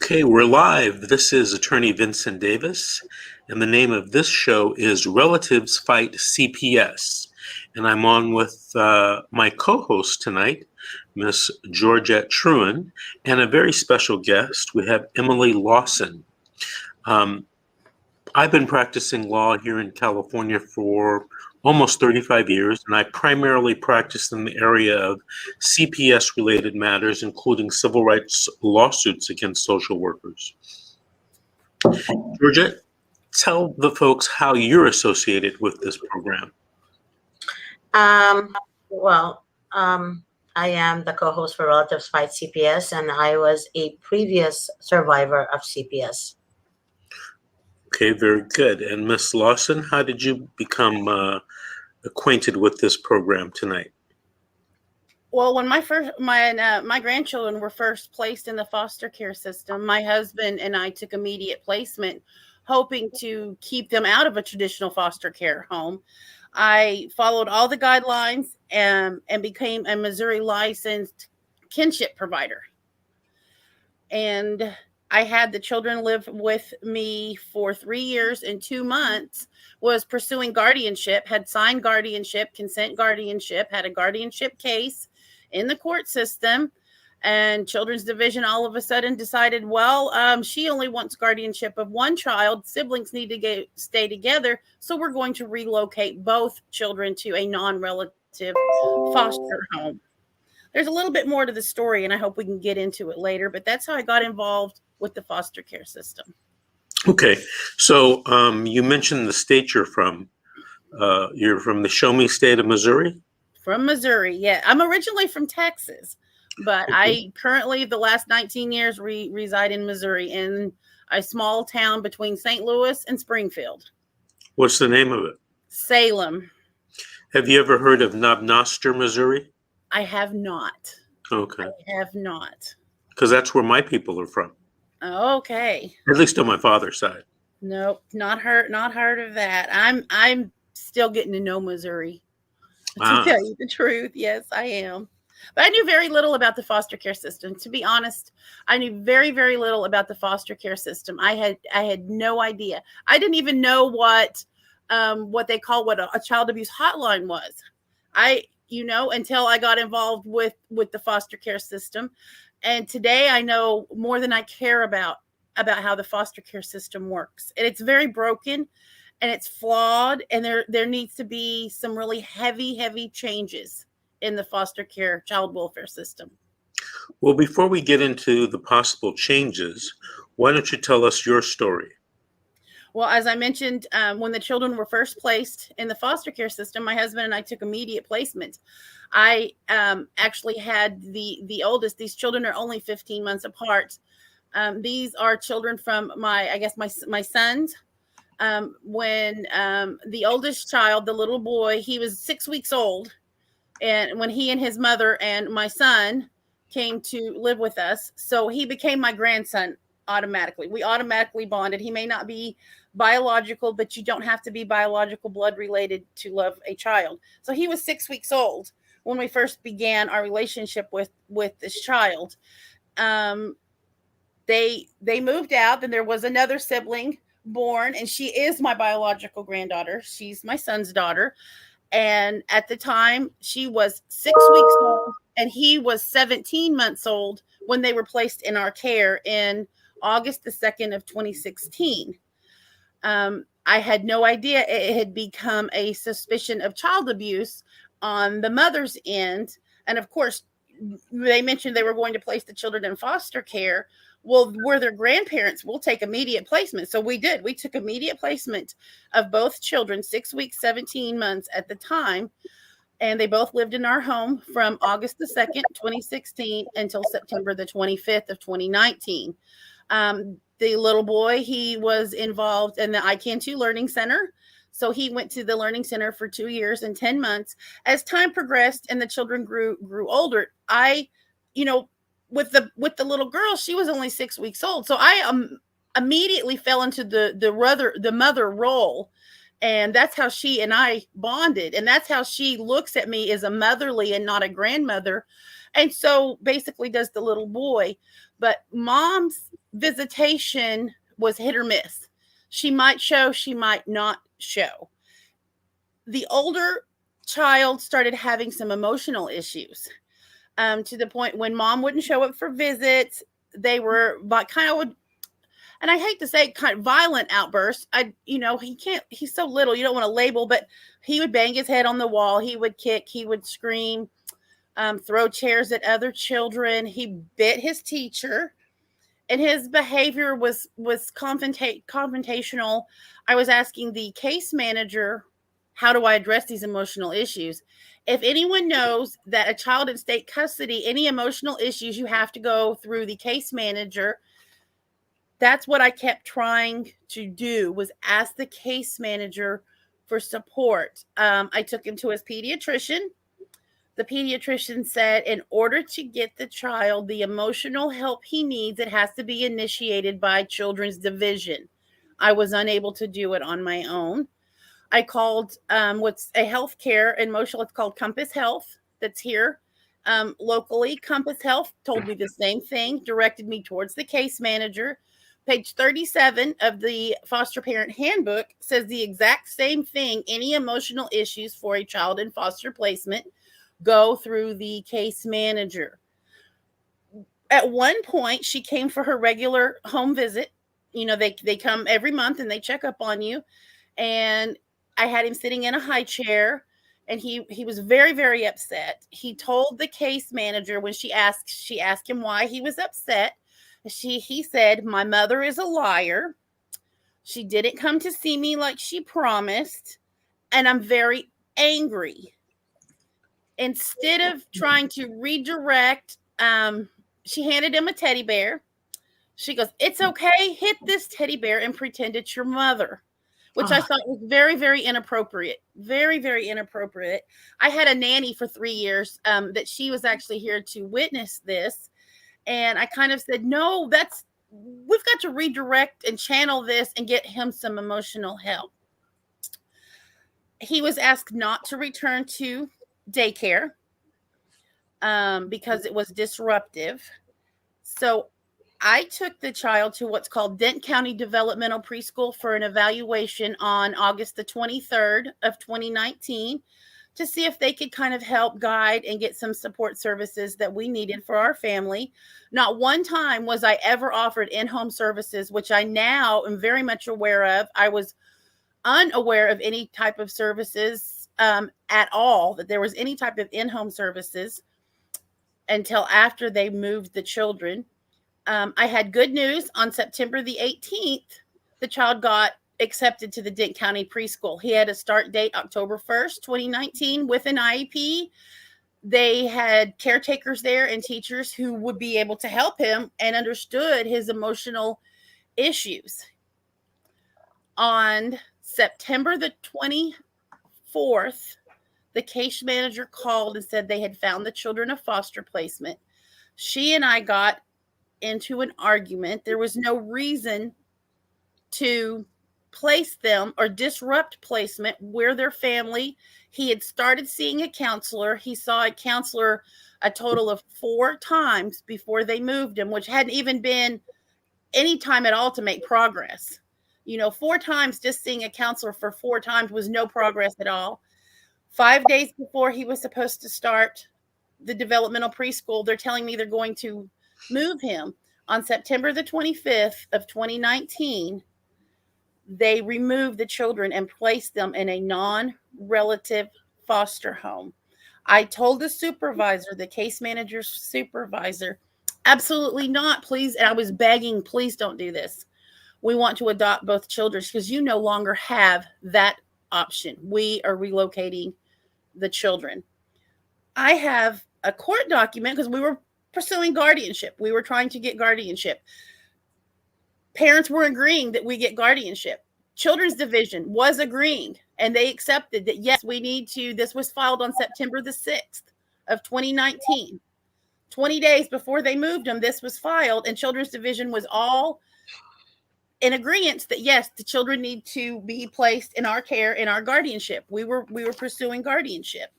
Okay, we're live. This is Attorney Vincent Davis, and the name of this show is Relatives Fight CPS. And I'm on with my co-host tonight, Miss Georgette Truan, and a very special guest. We have Emily Lawson. I've been practicing law here in California for almost 35 years, and I primarily practice in the area of CPS-related matters, including civil rights lawsuits against social workers. Georgette, tell the folks how you're associated with this program. I am the co-host for Relatives Fight CPS, and I was a previous survivor of CPS. Okay, very good. And Miss Lawson, how did you become acquainted with this program tonight? Well, when my grandchildren were first placed in the foster care system, my husband and I took immediate placement, hoping to keep them out of a traditional foster care home. I followed all the guidelines and became a Missouri licensed kinship provider. And I had the children live with me for 3 years and 2 months, was pursuing guardianship, had signed guardianship, consent guardianship, had a guardianship case in the court system, and Children's Division all of a sudden decided, she only wants guardianship of one child. Siblings need to stay together, so we're going to relocate both children to a non-relative foster home. There's a little bit more to the story, and I hope we can get into it later, but that's how I got involved with the foster care system. Okay, so you mentioned the state you're from. You're from the Show Me State of Missouri? From Missouri, yeah. I'm originally from Texas, but okay. I currently, the last 19 years, reside in Missouri, in a small town between St. Louis and Springfield. What's the name of it? Salem. Have you ever heard of Knob Noster, Missouri? I have not. Okay. I have not. Because that's where my people are from. Okay. At least on my father's side. Nope, not heard of that. I'm still getting to know Missouri. To tell you the truth, yes, I am. But I knew very little about the foster care system. To be honest, I knew very, very little about the foster care system. I had no idea. I didn't even know what they call a child abuse hotline was. Until I got involved with the foster care system. And today I know more than I care about how the foster care system works. And it's very broken and it's flawed. And there needs to be some really heavy changes in the foster care child welfare system. Well, before we get into the possible changes, why don't you tell us your story? Well, as I mentioned, when the children were first placed in the foster care system, my husband and I took immediate placement. I actually had the oldest. These children are only 15 months apart. These are children from my sons. When the oldest child, the little boy, he was 6 weeks old, and when he and his mother and my son came to live with us, so he became my grandson automatically. We automatically bonded. He may not be biological, but you don't have to be biological blood related to love a child. So he was 6 weeks old when we first began our relationship with this child. They moved out, and there was another sibling born, and she is my biological granddaughter. She's my son's daughter. And at the time, she was 6 weeks old, and he was 17 months old when they were placed in our care in August the 2nd of 2016. I had no idea it had become a suspicion of child abuse on the mother's end. And of course, they mentioned they were going to place the children in foster care. Well, we're their grandparents. We'll take immediate placement. So we did. We took immediate placement of both children, 6 weeks, 17 months at the time. And they both lived in our home from August the 2nd, 2016 until September the 25th of 2019. The little boy, he was involved in the I Can Too Learning Center. So he went to the Learning Center for 2 years and 10 months. As time progressed and the children grew older, with the little girl, she was only 6 weeks old. So I immediately fell into the mother role. And that's how she and I bonded. And that's how she looks at me as a motherly and not a grandmother. And so basically does the little boy. But mom's visitation was hit or miss. She might show, she might not show. The older child started having some emotional issues, to the point when mom wouldn't show up for visits. They were kind of, and I hate to say, kind of violent outbursts. He's so little, you don't want to label, but he would bang his head on the wall. He would kick, he would scream, throw chairs at other children. He bit his teacher, and his behavior was confrontational. I was asking the case manager, how do I address these emotional issues? If anyone knows that a child in state custody, any emotional issues, you have to go through the case manager. That's what I kept trying to do, was ask the case manager for support. I took him to his pediatrician. The pediatrician said, in order to get the child the emotional help he needs, it has to be initiated by Children's Division. I was unable to do it on my own. I called what's a healthcare emotional, it's called Compass Health, that's here locally. Compass Health told me the same thing, directed me towards the case manager. Page 37 of the foster parent handbook says the exact same thing. Any emotional issues for a child in foster placement go through the case manager. At one point, she came for her regular home visit. They come every month and they check up on you. And I had him sitting in a high chair, and he was very, very upset. He told the case manager, when she asked him why he was upset. He said, my mother is a liar. She didn't come to see me like she promised, and I'm very angry. Instead of trying to redirect, she handed him a teddy bear. She goes, it's okay, hit this teddy bear and pretend it's your mother, which I thought was very, very inappropriate. Very, very inappropriate. I had a nanny for 3 years that she was actually here to witness this. And I kind of said, no, we've got to redirect and channel this and get him some emotional help. He was asked not to return to daycare because it was disruptive. So I took the child to what's called Dent County Developmental Preschool for an evaluation on August the 23rd of 2019 to see if they could kind of help guide and get some support services that we needed for our family. Not one time was I ever offered in-home services, which I now am very much aware of. I was unaware of any type of services at all, that there was any type of in-home services until after they moved the children. I had good news. On September the 18th, the child got accepted to the Dent County Preschool. He had a start date October 1st, 2019 with an IEP. They had caretakers there and teachers who would be able to help him and understood his emotional issues. On September the 24th, the case manager called and said they had found the children a foster placement. She and I got into an argument. There was no reason to place them or disrupt placement. We're their family. He had started seeing a counselor. He saw a counselor a total of 4 times before they moved him, which hadn't even been any time at all to make progress. 4 times, just seeing a counselor for 4 times was no progress at all. 5 days before he was supposed to start the developmental preschool, they're telling me they're going to move him. On September the 25th of 2019, they removed the children and placed them in a non-relative foster home. I told the supervisor, the case manager's supervisor, absolutely not, please. And I was begging, please don't do this. We want to adopt both children because you no longer have that option. We are relocating the children. I have a court document because we were pursuing guardianship. We were trying to get guardianship. Parents were agreeing that we get guardianship. Children's Division was agreeing, and they accepted that, yes, we need to. This was filed on September the 6th of 2019. 20 days before they moved them, this was filed, and Children's Division was all in agreement that, yes, the children need to be placed in our care, in our guardianship. We were pursuing guardianship.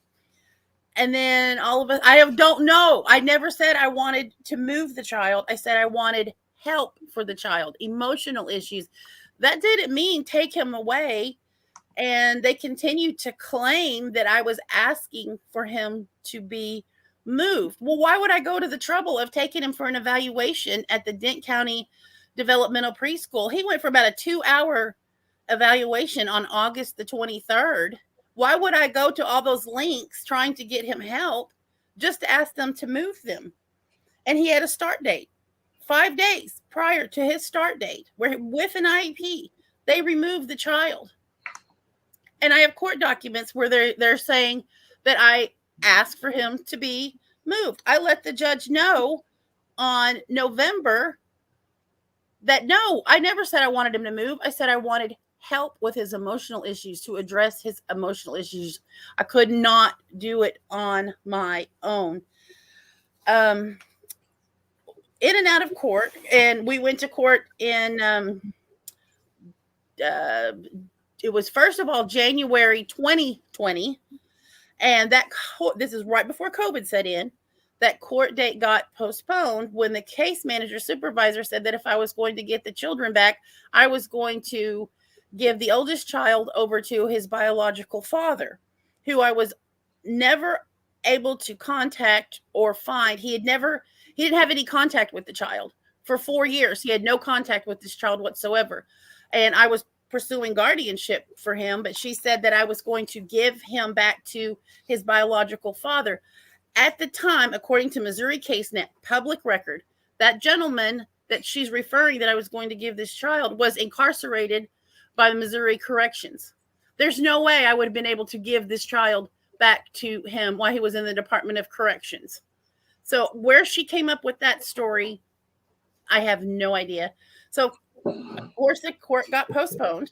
And then all of us, I don't know. I never said I wanted to move the child. I said I wanted help for the child, emotional issues. That didn't mean take him away. And they continued to claim that I was asking for him to be moved. Well, why would I go to the trouble of taking him for an evaluation at the Dent County Developmental Preschool? He went for about a 2-hour evaluation on August the 23rd. Why would I go to all those links trying to get him help just to ask them to move them? And he had a start date 5 days prior to his start date, where with an IEP, they removed the child. And I have court documents where they're saying that I asked for him to be moved. I let the judge know on November that no, I never said I wanted him to move. I said I wanted help with his emotional issues, to address his emotional issues. I could not do it on my own. In and out of court, and we went to court in it was, first of all, January 2020, and this is right before COVID set in. That court date got postponed when the case manager supervisor said that if I was going to get the children back, I was going to give the oldest child over to his biological father, who I was never able to contact or find. He didn't have any contact with the child for 4 years. He had no contact with this child whatsoever. And I was pursuing guardianship for him, but she said that I was going to give him back to his biological father. At the time, according to Missouri CaseNet public record, that gentleman that she's referring that I was going to give this child was incarcerated by the Missouri Corrections. There's no way I would have been able to give this child back to him while he was in the Department of Corrections. So where she came up with that story, I have no idea. So, of course, the court got postponed.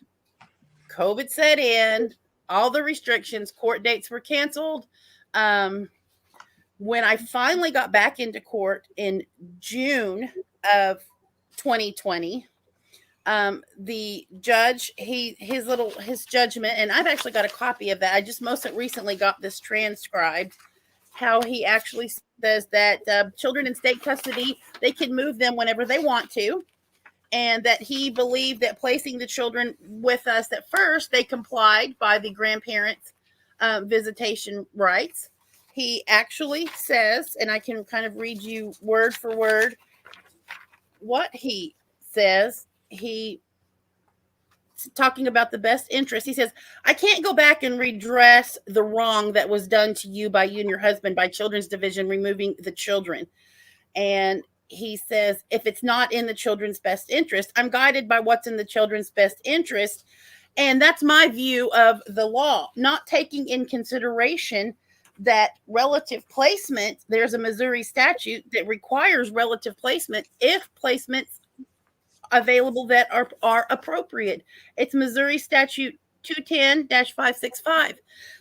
COVID set in, all the restrictions, court dates were canceled. When I finally got back into court in June of 2020, the judge, his judgment, and I've actually got a copy of that. I just most recently got this transcribed, how he actually says that children in state custody, they can move them whenever they want to. And that he believed that placing the children with us, at first they complied by the grandparents' visitation rights. He actually says, and I can kind of read you word for word what he says. He talking about the best interest. He says, I can't go back and redress the wrong that was done to you by you and your husband by Children's Division removing the children. And he says, if it's not in the children's best interest, I'm guided by what's in the children's best interest. And that's my view of the law, not taking in consideration that relative placement. There's a Missouri statute that requires relative placement if placements available that are appropriate. It's Missouri statute 210-565.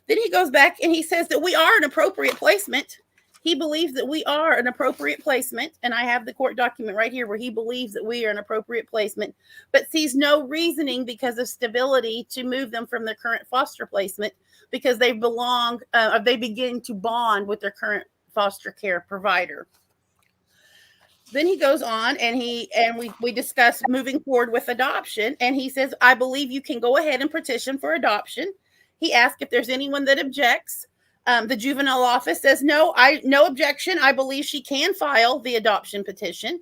Then he goes back and he says that we are an appropriate placement. He believes that we are an appropriate placement, and I have the court document right here where he believes that we are an appropriate placement, but sees no reasoning because of stability to move them from their current foster placement because they begin to bond with their current foster care provider. Then he goes on and we discuss moving forward with adoption, and he says, I believe you can go ahead and petition for adoption. He asked if there's anyone that objects. The juvenile office says, no objection. I believe she can file the adoption petition.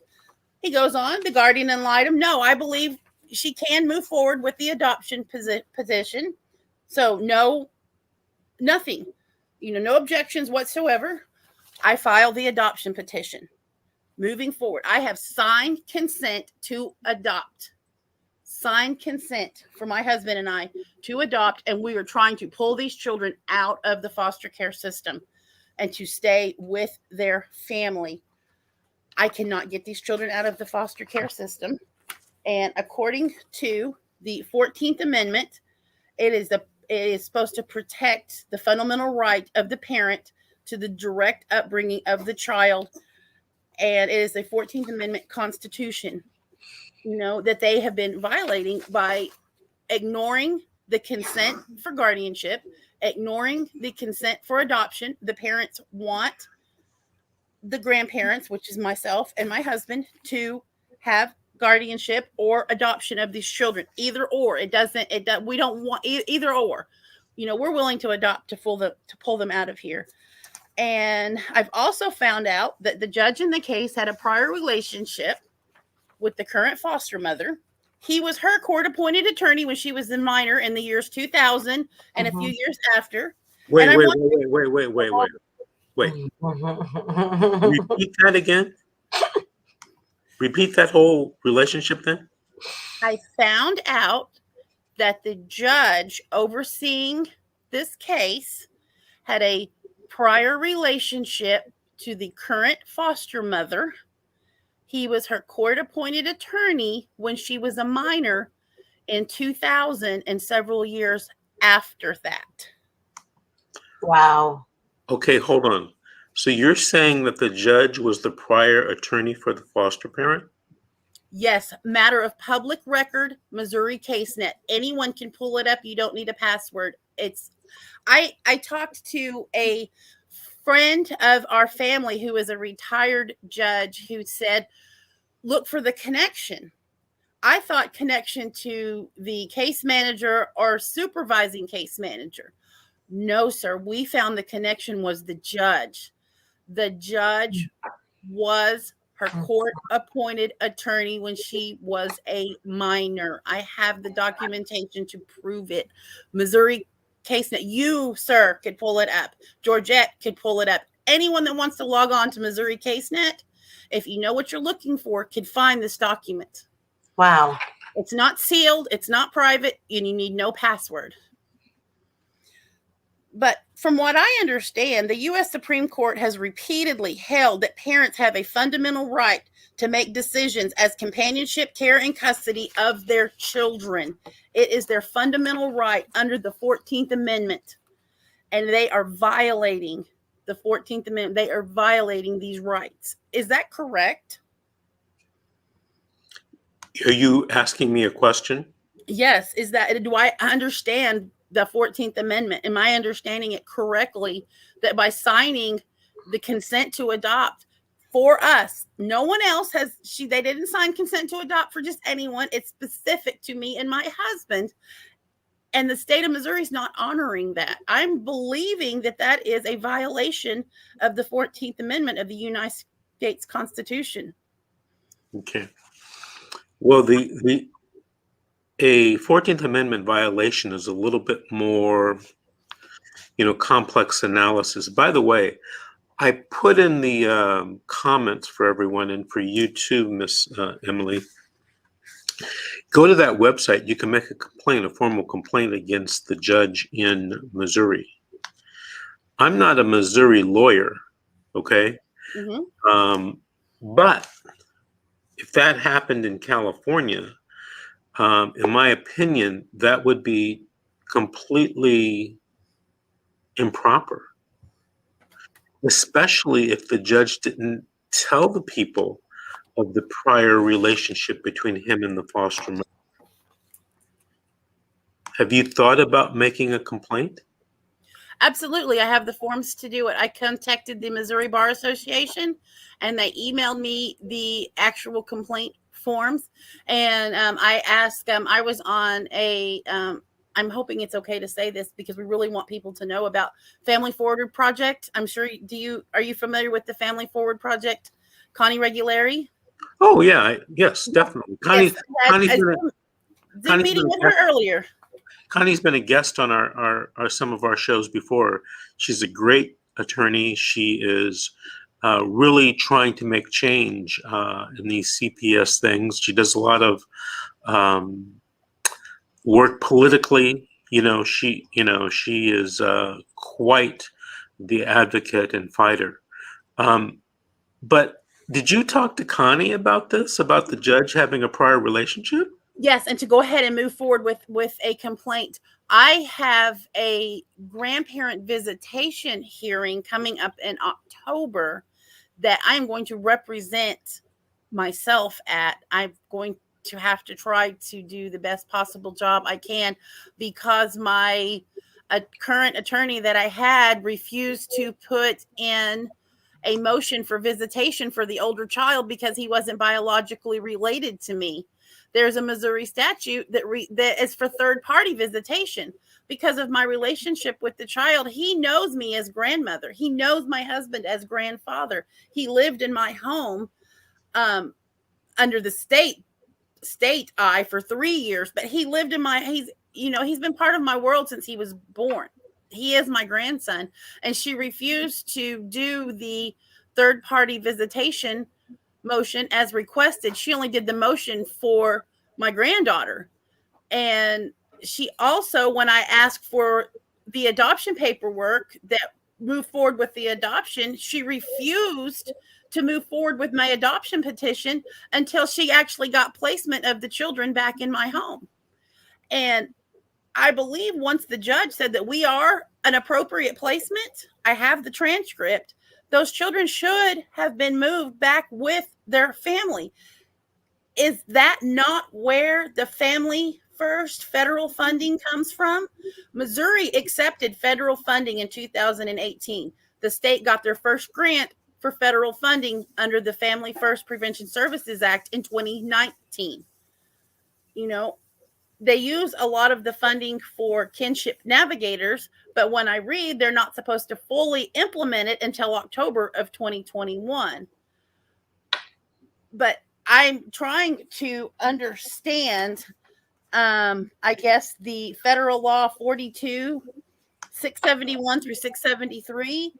He goes on, the guardian ad litem, no, I believe she can move forward with the adoption petition. So nothing, no objections whatsoever. I file the adoption petition. Moving forward, I have signed consent to adopt. Signed consent for my husband and I to adopt, and we are trying to pull these children out of the foster care system and to stay with their family. I cannot get these children out of the foster care system. And according to the 14th Amendment, it is supposed to protect the fundamental right of the parent to the direct upbringing of the child. And it is a 14th Amendment Constitution, that they have been violating by ignoring the consent for guardianship, ignoring the consent for adoption. The parents want the grandparents, which is myself and my husband, to have guardianship or adoption of these children. Either or. We don't want either or. We're willing to adopt to pull them out of here. And I've also found out that the judge in the case had a prior relationship with the current foster mother. He was her court-appointed attorney when she was a minor in the years 2000 and a few years after. Wait. And Repeat that again. Repeat that whole relationship then. I found out that the judge overseeing this case had a prior relationship to the current foster mother. He was her court-appointed attorney when she was a minor in 2000 and several years after that. Wow. Okay, hold on. So you're saying that the judge was the prior attorney for the foster parent? Yes, matter of public record, Missouri CaseNet. Anyone can pull it up. You don't need a password. I talked to a friend of our family who is a retired judge who said, look for the connection. I thought connection to the case manager or supervising case manager. No, sir. We found the connection was the judge. The judge was her court-appointed attorney when she was a minor. I have the documentation to prove it. Missouri CaseNet, you, sir, could pull it up. Georgette could pull it up. Anyone that wants to log on to Missouri CaseNet, if you know what you're looking for, could find this document. Wow. It's not sealed. It's not private. And you need no password. But from what I understand, the U.S. Supreme Court has repeatedly held that parents have a fundamental right to make decisions as companionship, care, and custody of their children. It is their fundamental right under the 14th Amendment. And they are violating the 14th Amendment. They are violating these rights. Is that correct? Are you asking me a question? Yes. Do I understand the 14th Amendment? Am I understanding it correctly that by signing the consent to adopt for us, no one else they didn't sign consent to adopt for just anyone. It's specific to me and my husband. And the state of Missouri is not honoring that. I'm believing that is a violation of the 14th Amendment of the United States Constitution. Okay. Well, a 14th Amendment violation is a little bit more, complex analysis. By the way, I put in the comments for everyone and for you too, Miss Emily. Go to that website. You can make a formal complaint against the judge in Missouri. I'm not a Missouri lawyer, okay? Mm-hmm. But if that happened in California, in my opinion, that would be completely improper, especially if the judge didn't tell the people of the prior relationship between him and the foster mother. Have you thought about making a complaint? Absolutely. I have the forms to do it. I contacted the Missouri Bar Association and they emailed me the actual complaint forms. And I asked, I was on I'm hoping it's okay to say this because we really want people to know about Family Forward Project. I'm sure, are you familiar with the Family Forward Project, Connie Regulari? Oh yeah, yes, definitely. Connie's Zoom meeting with her earlier. Connie's been a guest on our some of our shows before. She's a great attorney. She is really trying to make change in these CPS things. She does a lot of work politically. She is quite the advocate and fighter. But did you talk to Connie about this, about the judge having a prior relationship? Yes, and to go ahead and move forward with a complaint. I have a grandparent visitation hearing coming up in October that I'm going to represent myself at. I'm going to have to try to do the best possible job I can, because my current attorney that I had refused to put in a motion for visitation for the older child because he wasn't biologically related to me. There's a Missouri statute that is for third-party visitation. Because of my relationship with the child, he knows me as grandmother. He knows my husband as grandfather. He lived in my home under the state eye for 3 years, but he lived in he's been part of my world since he was born. He is my grandson, and she refused to do the third-party visitation motion as requested. She only did the motion for my granddaughter. And she also, when I asked for the adoption paperwork that moved forward with the adoption, she refused to move forward with my adoption petition until she actually got placement of the children back in my home. And I believe once the judge said that we are an appropriate placement, I have the transcript, those children should have been moved back with their family. Is that not where the Family First federal funding comes from? Missouri accepted federal funding in 2018. The state got their first grant for federal funding under the Family First Prevention Services Act in 2019. They use a lot of the funding for kinship navigators, but when I read, they're not supposed to fully implement it until October of 2021. But I'm trying to understand, I guess, the federal law 42, 671 through 673.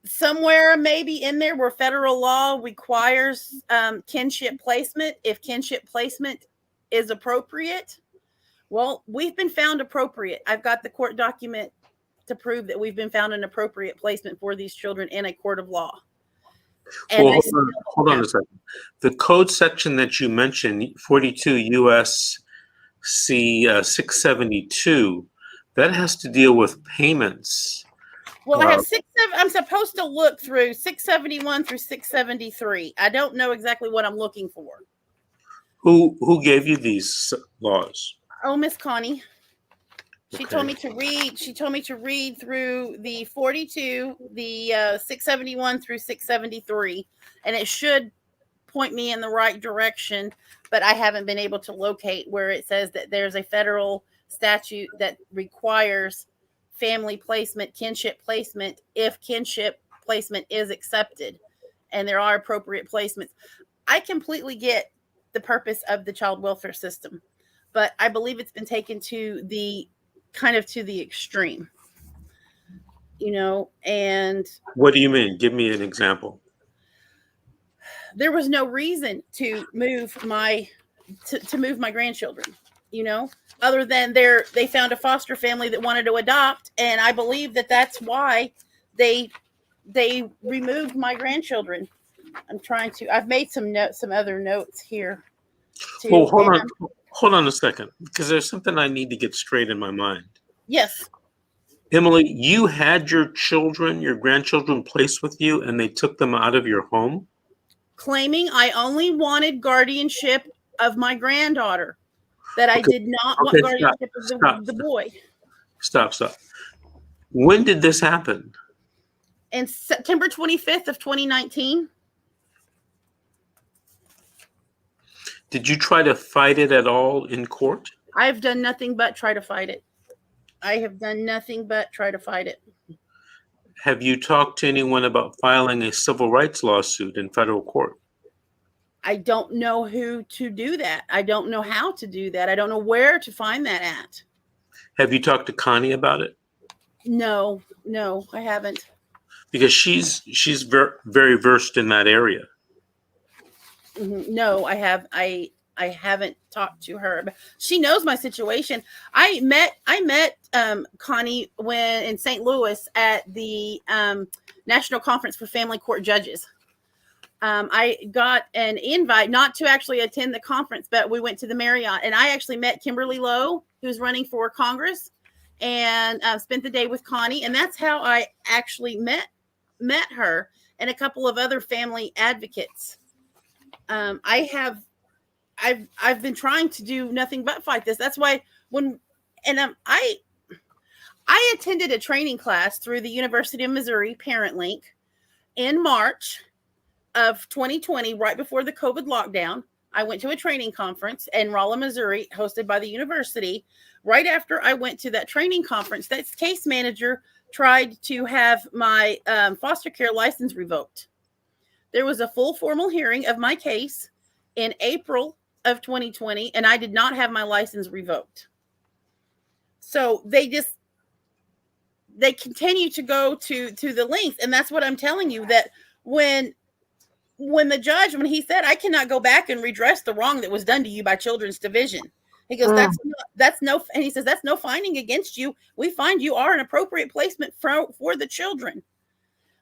Somewhere maybe in there where federal law requires kinship placement, if kinship placement is appropriate. Well, we've been found appropriate. I've got the court document to prove that we've been found an appropriate placement for these children in a court of law. And well, hold on a second. The code section that you mentioned, 42 U.S.C. 672, that has to deal with payments. Well, I have I'm supposed to look through 671 through 673. I don't know exactly what I'm looking for. Who gave you these laws? Oh, Miss Connie. She Okay. told me to read. She told me to read through the 42, the 671 through 673, and it should point me in the right direction. But I haven't been able to locate where it says that there's a federal statute that requires family placement, kinship placement, if kinship placement is accepted, and there are appropriate placements. I completely get the purpose of the child welfare system, but I believe it's been taken to the extreme, and What do you mean? Give me an example. there was no reason to move my grandchildren, other than they found a foster family that wanted to adopt, and I believe that that's why they removed my grandchildren. I've made some other notes here too. Well, hold on a second, because there's something I need to get straight in my mind. Yes. Emily, you had your grandchildren placed with you, and they took them out of your home? Claiming I only wanted guardianship of my granddaughter, that I did not want guardianship of the boy. Stop. When did this happen? And September 25th of 2019. Did you try to fight it at all in court? I've done nothing but try to fight it. I have done nothing but try to fight it. Have you talked to anyone about filing a civil rights lawsuit in federal court? I don't know who to do that. I don't know how to do that. I don't know where to find that at. Have you talked to Connie about it? No, I haven't. Because she's very, very versed in that area. No, I haven't talked to her. She knows my situation. I met Connie when in St. Louis at the National Conference for Family Court Judges. I got an invite not to actually attend the conference, but we went to the Marriott, and I actually met Kimberly Lowe, who's running for Congress, and spent the day with Connie, and that's how I actually met her and a couple of other family advocates. I have I've been trying to do nothing but fight this. That's why I attended a training class through the University of Missouri Parent Link in March of 2020, right before the COVID lockdown. I went to a training conference in Rolla, Missouri, hosted by the university. Right after I went to that training conference, that case manager tried to have my foster care license revoked. There was a full formal hearing of my case in April of 2020, and I did not have my license revoked. So they continue to go to the lengths, and that's what I'm telling you, that when the judge, when he said, I cannot go back and redress the wrong that was done to you by Children's Division, he goes, and he says, that's no finding against you. We find you are an appropriate placement for the children.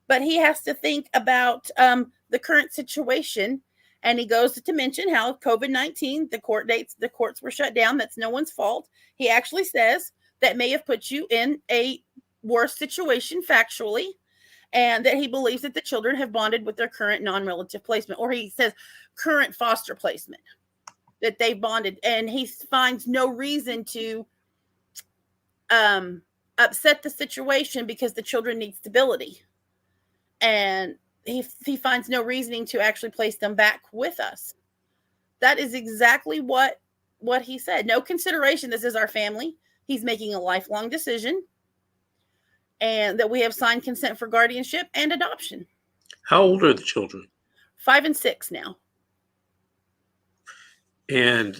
But he has to think about the current situation. And he goes to mention how COVID-19, the courts were shut down. That's no one's fault. He actually says that may have put you in a worse situation factually, and that he believes that the children have bonded with their current non-relative placement, or he says current foster placement, that they've bonded, and he finds no reason to upset the situation because the children need stability. And he finds no reasoning to actually place them back with us. That is exactly what he said. No consideration. This is our family. He's making a lifelong decision, and that we have signed consent for guardianship and adoption. How old are the children? 5 and 6 now. And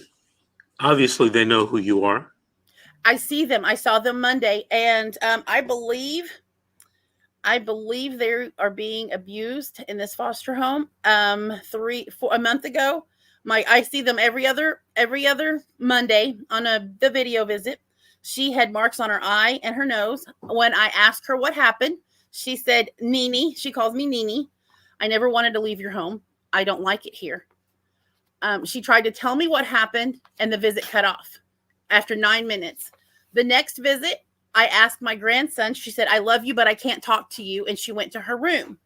obviously they know who you are. I see them. I saw them Monday, and I believe they are being abused in this foster home. A month ago, I see them every other Monday on the video visit. She had marks on her eye and her nose. When I asked her what happened, she said, Nini, she calls me Nini. I never wanted to leave your home. I don't like it here. She tried to tell me what happened, and the visit cut off after 9 minutes. The next visit, I asked my grandson. She said, I love you, but I can't talk to you. And she went to her room.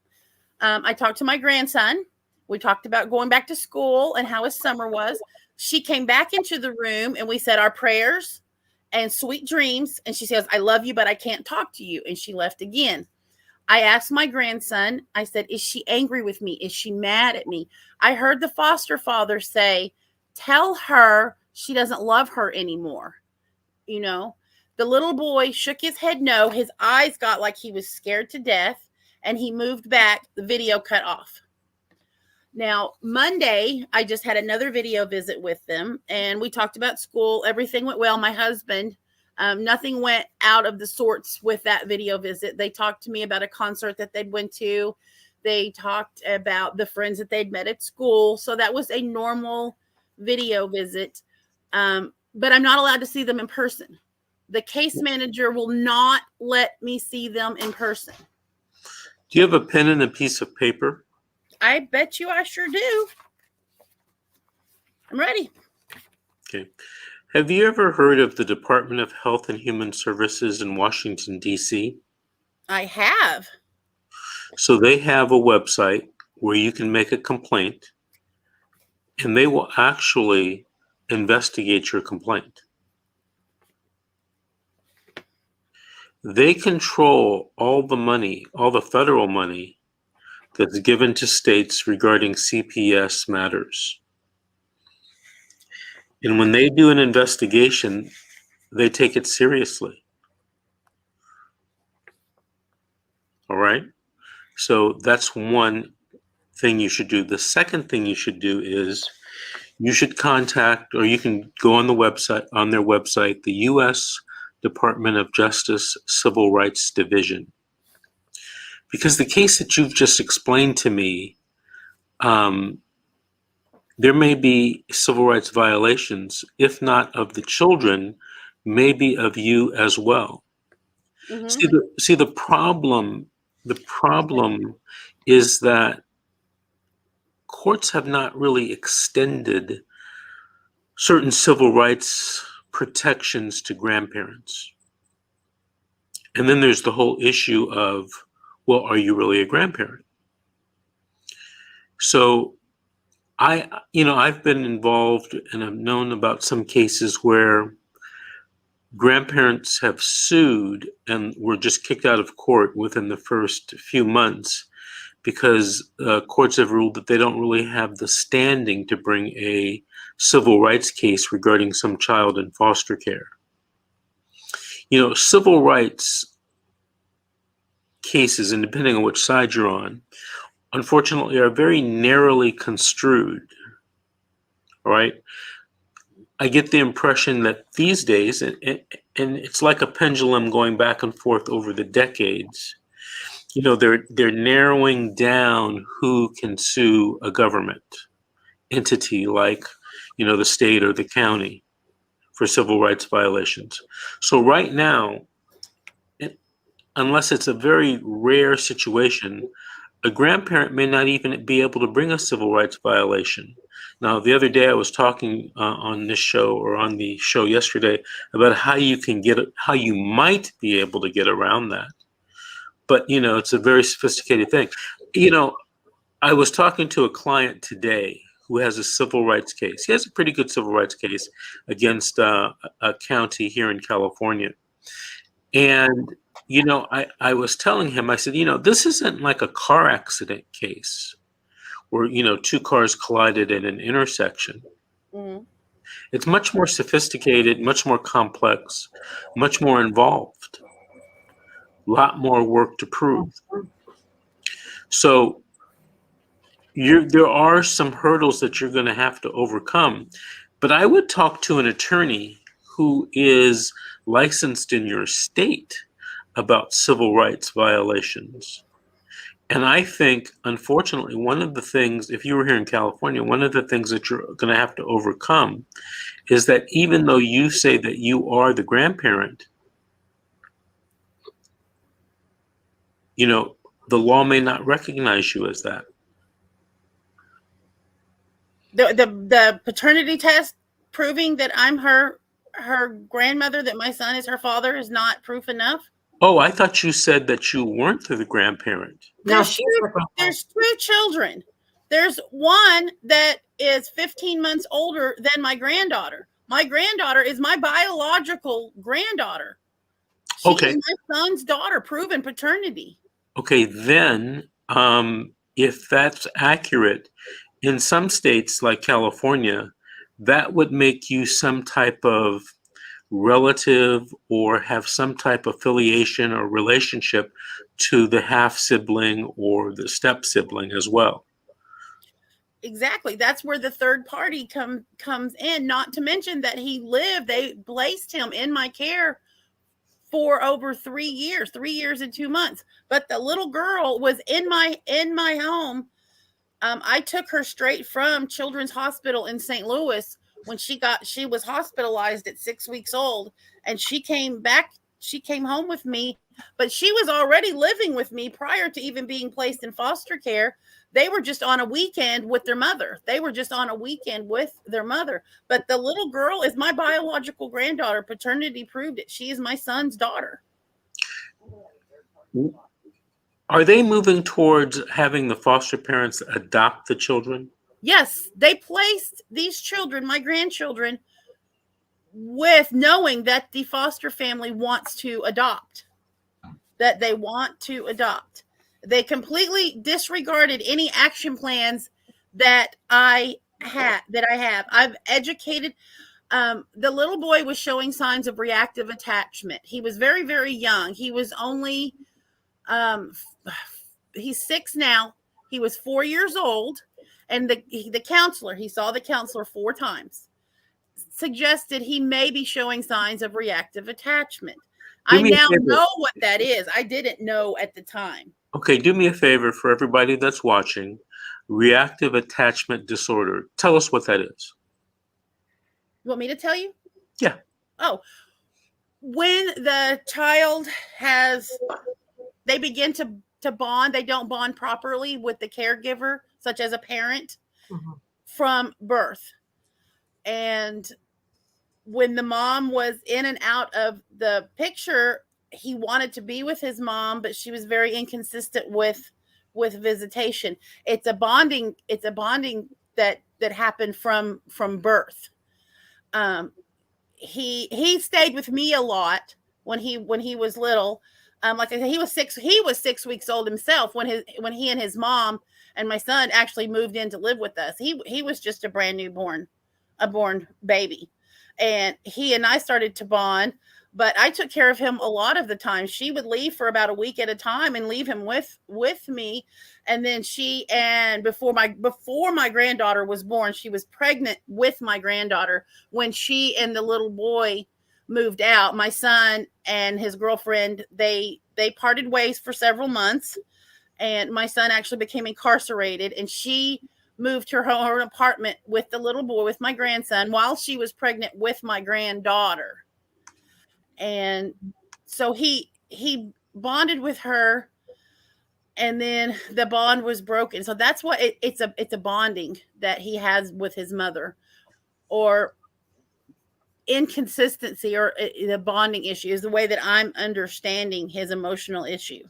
I talked to my grandson. We talked about going back to school and how his summer was. She came back into the room, and we said our prayers and sweet dreams. And she says, I love you, but I can't talk to you. And she left again. I asked my grandson, I said, is she angry with me? Is she mad at me? I heard the foster father say, tell her she doesn't love her anymore. You know, the little boy shook his head no. His eyes got like he was scared to death, and he moved back. The video cut off. Now, Monday, I just had another video visit with them, and we talked about school. Everything went well. My husband, nothing went out of the sorts with that video visit. They talked to me about a concert that they'd went to. They talked about the friends that they'd met at school. So that was a normal video visit. But I'm not allowed to see them in person. The case manager will not let me see them in person. Do you have a pen and a piece of paper? I bet you I sure do. I'm ready. Okay. Have you ever heard of the Department of Health and Human Services in Washington, D.C.? I have. So they have a website where you can make a complaint, and they will actually investigate your complaint. They control all the money, all the federal money that's given to states regarding CPS matters. And when they do an investigation, they take it seriously. All right? So that's one thing you should do. The second thing you should do is you should contact, or you can go on their website, the U.S. Department of Justice Civil Rights Division. Because the case that you've just explained to me, there may be civil rights violations, if not of the children, maybe of you as well. Mm-hmm. See, the problem is that courts have not really extended certain civil rights protections to grandparents. And then there's the whole issue of, well, are you really a grandparent? So I've been involved and I've known about some cases where grandparents have sued and were just kicked out of court within the first few months because courts have ruled that they don't really have the standing to bring a civil rights case regarding some child in foster care. Civil rights cases, and depending on which side you're on, unfortunately are very narrowly construed. All right. I get the impression that these days, and it's like a pendulum going back and forth over the decades, they're narrowing down who can sue a government entity like, the state or the county for civil rights violations. So right now, unless it's a very rare situation, a grandparent may not even be able to bring a civil rights violation. Now, the other day I was talking on this show or on the show yesterday about how you might be able to get around that. But, it's a very sophisticated thing. I was talking to a client today who has a civil rights case. He has a pretty good civil rights case against a county here in California. And, I was telling him, I said, this isn't like a car accident case where, two cars collided at an intersection. Mm-hmm. It's much more sophisticated, much more complex, much more involved, a lot more work to prove. So there are some hurdles that you're going to have to overcome. But I would talk to an attorney who is licensed in your state about civil rights violations. And I think, unfortunately, one of the things, if you were here in California, one of the things that you're going to have to overcome is that even though you say that you are the grandparent, the law may not recognize you as that. The paternity test proving that I'm her grandmother, that my son is her father, is not proof enough? Oh, I thought you said that you weren't the grandparent. No, There's two children. There's one that is 15 months older than my granddaughter. My granddaughter is my biological granddaughter. She's Okay. my son's daughter, proven paternity. Okay, then, if that's accurate, in some states like California, that would make you some type of relative or have some type of affiliation or relationship to the half sibling or the step sibling as well. Exactly. That's where the third party comes in. Not to mention that they placed him in my care for over 3 years, 3 years and 2 months. But the little girl was in my home. I took her straight from Children's Hospital in St. Louis when she was hospitalized at 6 weeks old, and she came home with me, but she was already living with me prior to even being placed in foster care. They were just on a weekend with their mother. But the little girl is my biological granddaughter. Paternity proved it. She is my son's daughter. Are they moving towards having the foster parents adopt the children? Yes, they placed these children, my grandchildren, with knowing that the foster family wants to adopt. They completely disregarded any action plans that I have. I've educated. The little boy was showing signs of reactive attachment. He was very, very young. He was only, he's 6 now. He was 4 years old. And the counselor, he saw the counselor 4 times, suggested he may be showing signs of reactive attachment. I now know what that is. I didn't know at the time. Okay, do me a favor for everybody that's watching. Reactive attachment disorder. Tell us what that is. You want me to tell you? Yeah. Oh, when the child they begin to bond, they don't bond properly with the caregiver, such as a parent, from birth. And when the mom was in and out of the picture, he wanted to be with his mom, but she was very inconsistent with visitation. It's a bonding that that happened from birth. He stayed with me a lot when he was little. Like I said, he was 6 weeks old himself when he and his mom and my son actually moved in to live with us. He was just a brand new born baby, and he and I started to bond. But I took care of him a lot of the time. She would leave for about a week at a time and leave him with me. And then before my granddaughter was born, she was pregnant with my granddaughter when she and the little boy moved out. My son and his girlfriend, they parted ways for several months, and my son actually became incarcerated, and she moved to her own apartment with the little boy, with my grandson, while she was pregnant with my granddaughter. And so he bonded with her, and then the bond was broken. So that's what it's a bonding that he has with his mother, or inconsistency, or the bonding issue is the way that I'm understanding his emotional issue.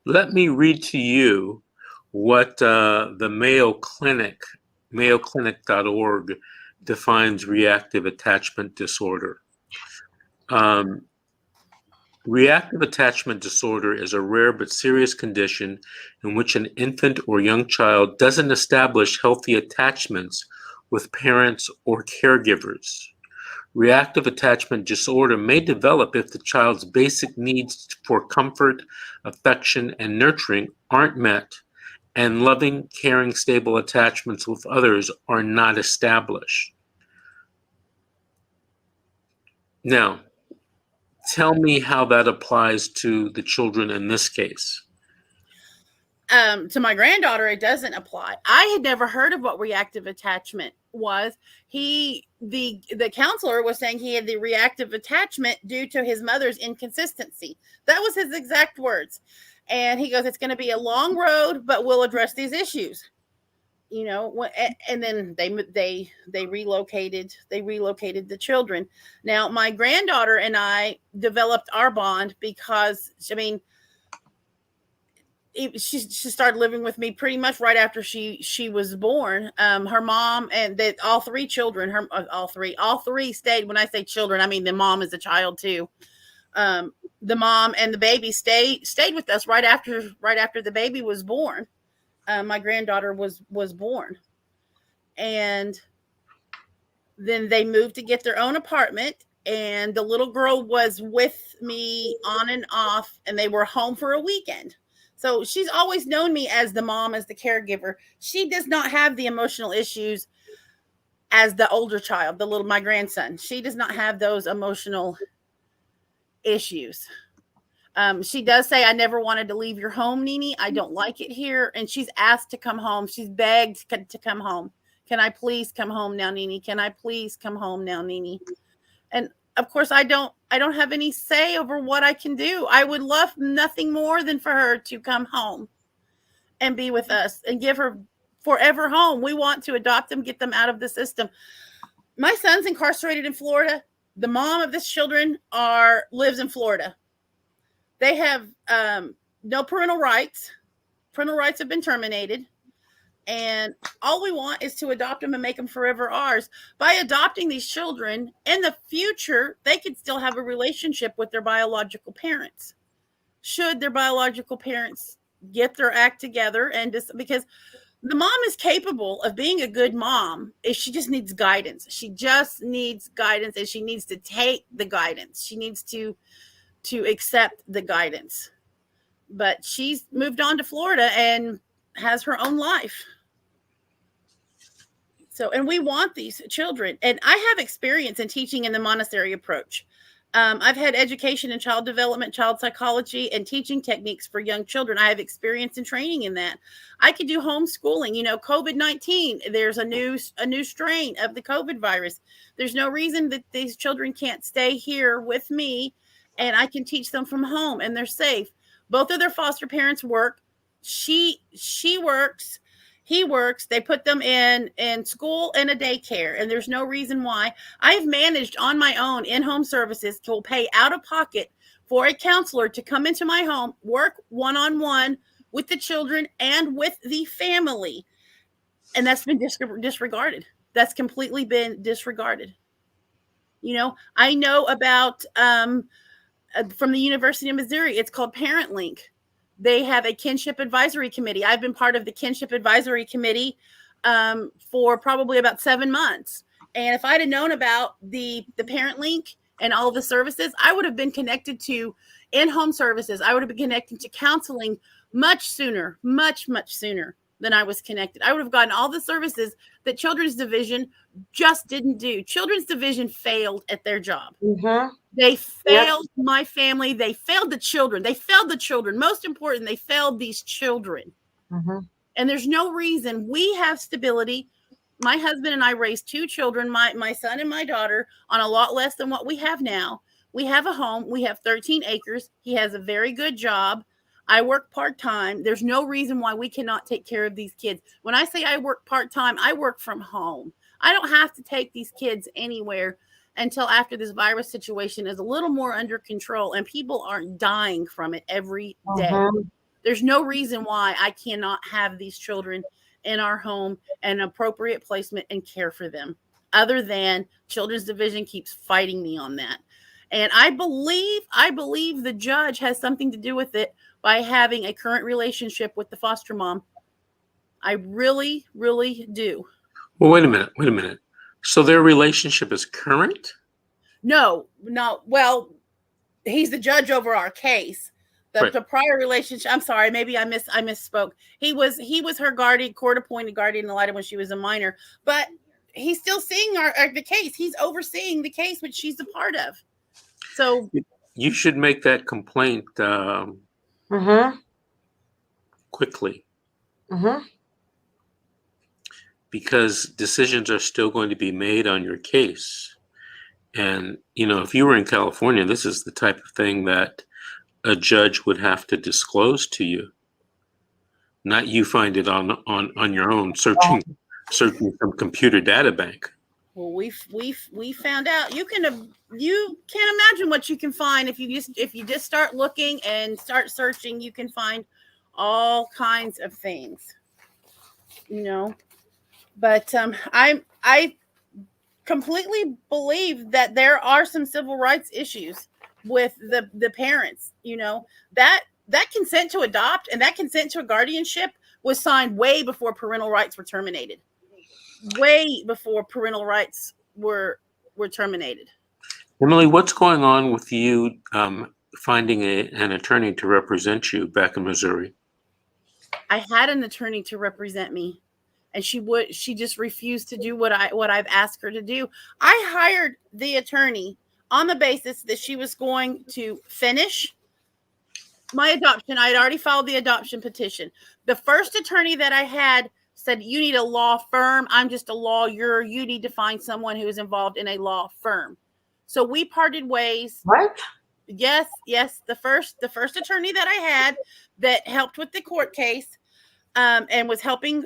Let me read to you what the Mayo Clinic.org defines reactive attachment disorder. Reactive attachment disorder is a rare but serious condition in which an infant or young child doesn't establish healthy attachments with parents or caregivers. Reactive attachment disorder may develop if the child's basic needs for comfort, affection, and nurturing aren't met, and loving, caring, stable attachments with others are not established. Now, tell me how that applies to the children in this case. To my granddaughter, it doesn't apply. I had never heard of what reactive attachment was. The counselor was saying he had the reactive attachment due to his mother's inconsistency. That was his exact words. And he goes, it's going to be a long road, but we'll address these issues. And then they relocated the children. Now, my granddaughter and I developed our bond because, she started living with me pretty much right after she was born. Her mom and all three children, all three stayed. When I say children, I mean the mom is a child too. The mom and the baby stayed with us right after the baby was born. My granddaughter was born, and then they moved to get their own apartment, and the little girl was with me on and off, and they were home for a weekend. So she's always known me as the mom, as the caregiver. She does not have the emotional issues as the older child, my grandson. She does not have those emotional issues. She does say, I never wanted to leave your home, Nini. I don't like it here. And she's asked to come home. She's begged to come home. Can I please come home now, Nini? Can I please come home now, Nini? And of course, I don't have any say over what I can do. I would love nothing more than for her to come home and be with us and give her forever home. We want to adopt them, get them out of the system. My son's incarcerated in Florida. The mom of this children lives in Florida. They have no parental rights. Parental rights have been terminated. And all we want is to adopt them and make them forever ours. By adopting these children, in the future, they could still have a relationship with their biological parents. Should their biological parents get their act together, because the mom is capable of being a good mom, if she just needs guidance. She just needs guidance, and she needs to take the guidance. She needs to accept the guidance. But she's moved on to Florida and has her own life. So, and we want these children. And I have experience in teaching in the Montessori approach. I've had education in child development, child psychology, and teaching techniques for young children. I have experience in training in that. I could do homeschooling. COVID-19, there's a new strain of the COVID virus. There's no reason that these children can't stay here with me, and I can teach them from home, and they're safe. Both of their foster parents work. She works. He works. They put them in school and a daycare, and there's no reason why. I've managed on my own in-home services to pay out of pocket for a counselor to come into my home, work one-on-one with the children and with the family. And that's been disregarded. That's completely been disregarded. I know about from the University of Missouri, it's called Parent Link. They have a kinship advisory committee. I've been part of the kinship advisory committee for probably about 7 months. And if I'd have known about the Parent Link and all the services, I would have been connected to in-home services. I would have been connected to counseling much sooner, much sooner than I was connected. I would have gotten all the services that Children's Division just didn't do. Children's Division failed at their job. Mm-hmm. They failed my family. They failed the children. They failed the children. Most important, they failed these children. Mm-hmm. And there's no reason. We have stability. My husband and I raised 2 children, my son and my daughter, on a lot less than what we have now. We have a home. We have 13 acres. He has a very good job. I work part-time. There's no reason why we cannot take care of these kids. When I say I work part-time, I work from home. I don't have to take these kids anywhere until after this virus situation is a little more under control and people aren't dying from it every day. Mm-hmm. There's no reason why I cannot have these children in our home and appropriate placement and care for them, other than Children's Division keeps fighting me on that. And I believe the judge has something to do with it by having a current relationship with the foster mom. I really, really do. Well, wait a minute. So their relationship is current? No. Well, he's the judge over our case. The prior relationship. I'm sorry, maybe I misspoke. He was her guardian, court-appointed guardian ad litem when she was a minor. But he's still seeing the case. He's overseeing the case, which she's a part of. So you should make that complaint quickly. Mm-hmm. Because decisions are still going to be made on your case. And, if you were in California, this is the type of thing that a judge would have to disclose to you. Not you find it on your own, searching some computer data bank. Well, we found out you can't imagine what you can find if you just start looking and start searching. You can find all kinds of things, But I completely believe that there are some civil rights issues with the parents. That consent to adopt and that consent to a guardianship was signed way before parental rights were terminated. Way before parental rights were terminated. Emily, what's going on with you finding an attorney to represent you back in Missouri? I had an attorney to represent me, and she just refused to do what I've asked her to do. I hired the attorney on the basis that she was going to finish my adoption. I had already filed the adoption petition. The first attorney that I had said, you need a law firm. I'm just a lawyer. You need to find someone who is involved in a law firm. So we parted ways. What? Yes. The first attorney that I had that helped with the court case and was helping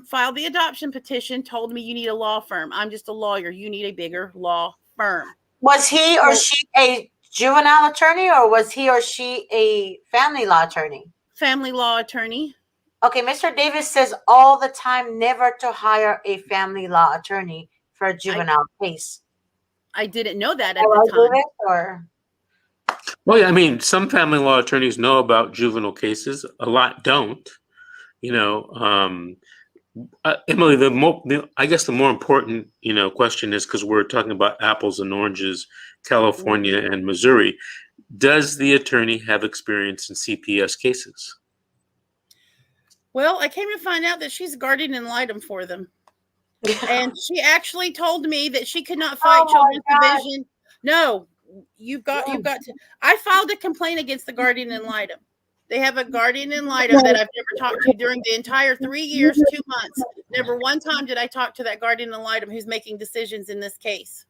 file the adoption petition told me, you need a law firm. I'm just a lawyer. You need a bigger law firm. Was he or she a juvenile attorney, or was he or she a family law attorney? Family law attorney. Okay, Mr. Davis says all the time never to hire a family law attorney for a juvenile case. I didn't know that at the time. Well, yeah, I mean, some family law attorneys know about juvenile cases. A lot don't. Emily, I guess the more important, question is, because we're talking about apples and oranges, California and Missouri. Does the attorney have experience in CPS cases? Well, I came to find out that she's guardian ad litem for them. And she actually told me that she could not fight Children's Division. No, you've got to. I filed a complaint against the guardian ad litem. They have a guardian ad litem that I've never talked to during the entire 3 years, 2 months. Never one time did I talk to that guardian ad litem who's making decisions in this case.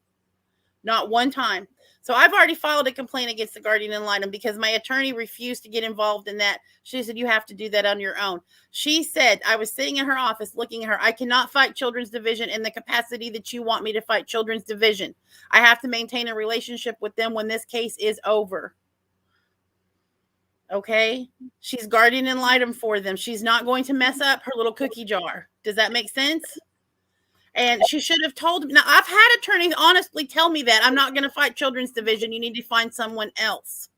Not one time. So I've already filed a complaint against the guardian ad litem because my attorney refused to get involved in that. She said, you have to do that on your own. She said, I was sitting in her office looking at her. I cannot fight Children's Division in the capacity that you want me to fight Children's Division. I have to maintain a relationship with them when this case is over. Okay. She's guardian ad litem for them. She's not going to mess up her little cookie jar. Does that make sense? And she should have told me. Now, I've had attorneys honestly tell me that I'm not going to fight children's division. You need to find someone else.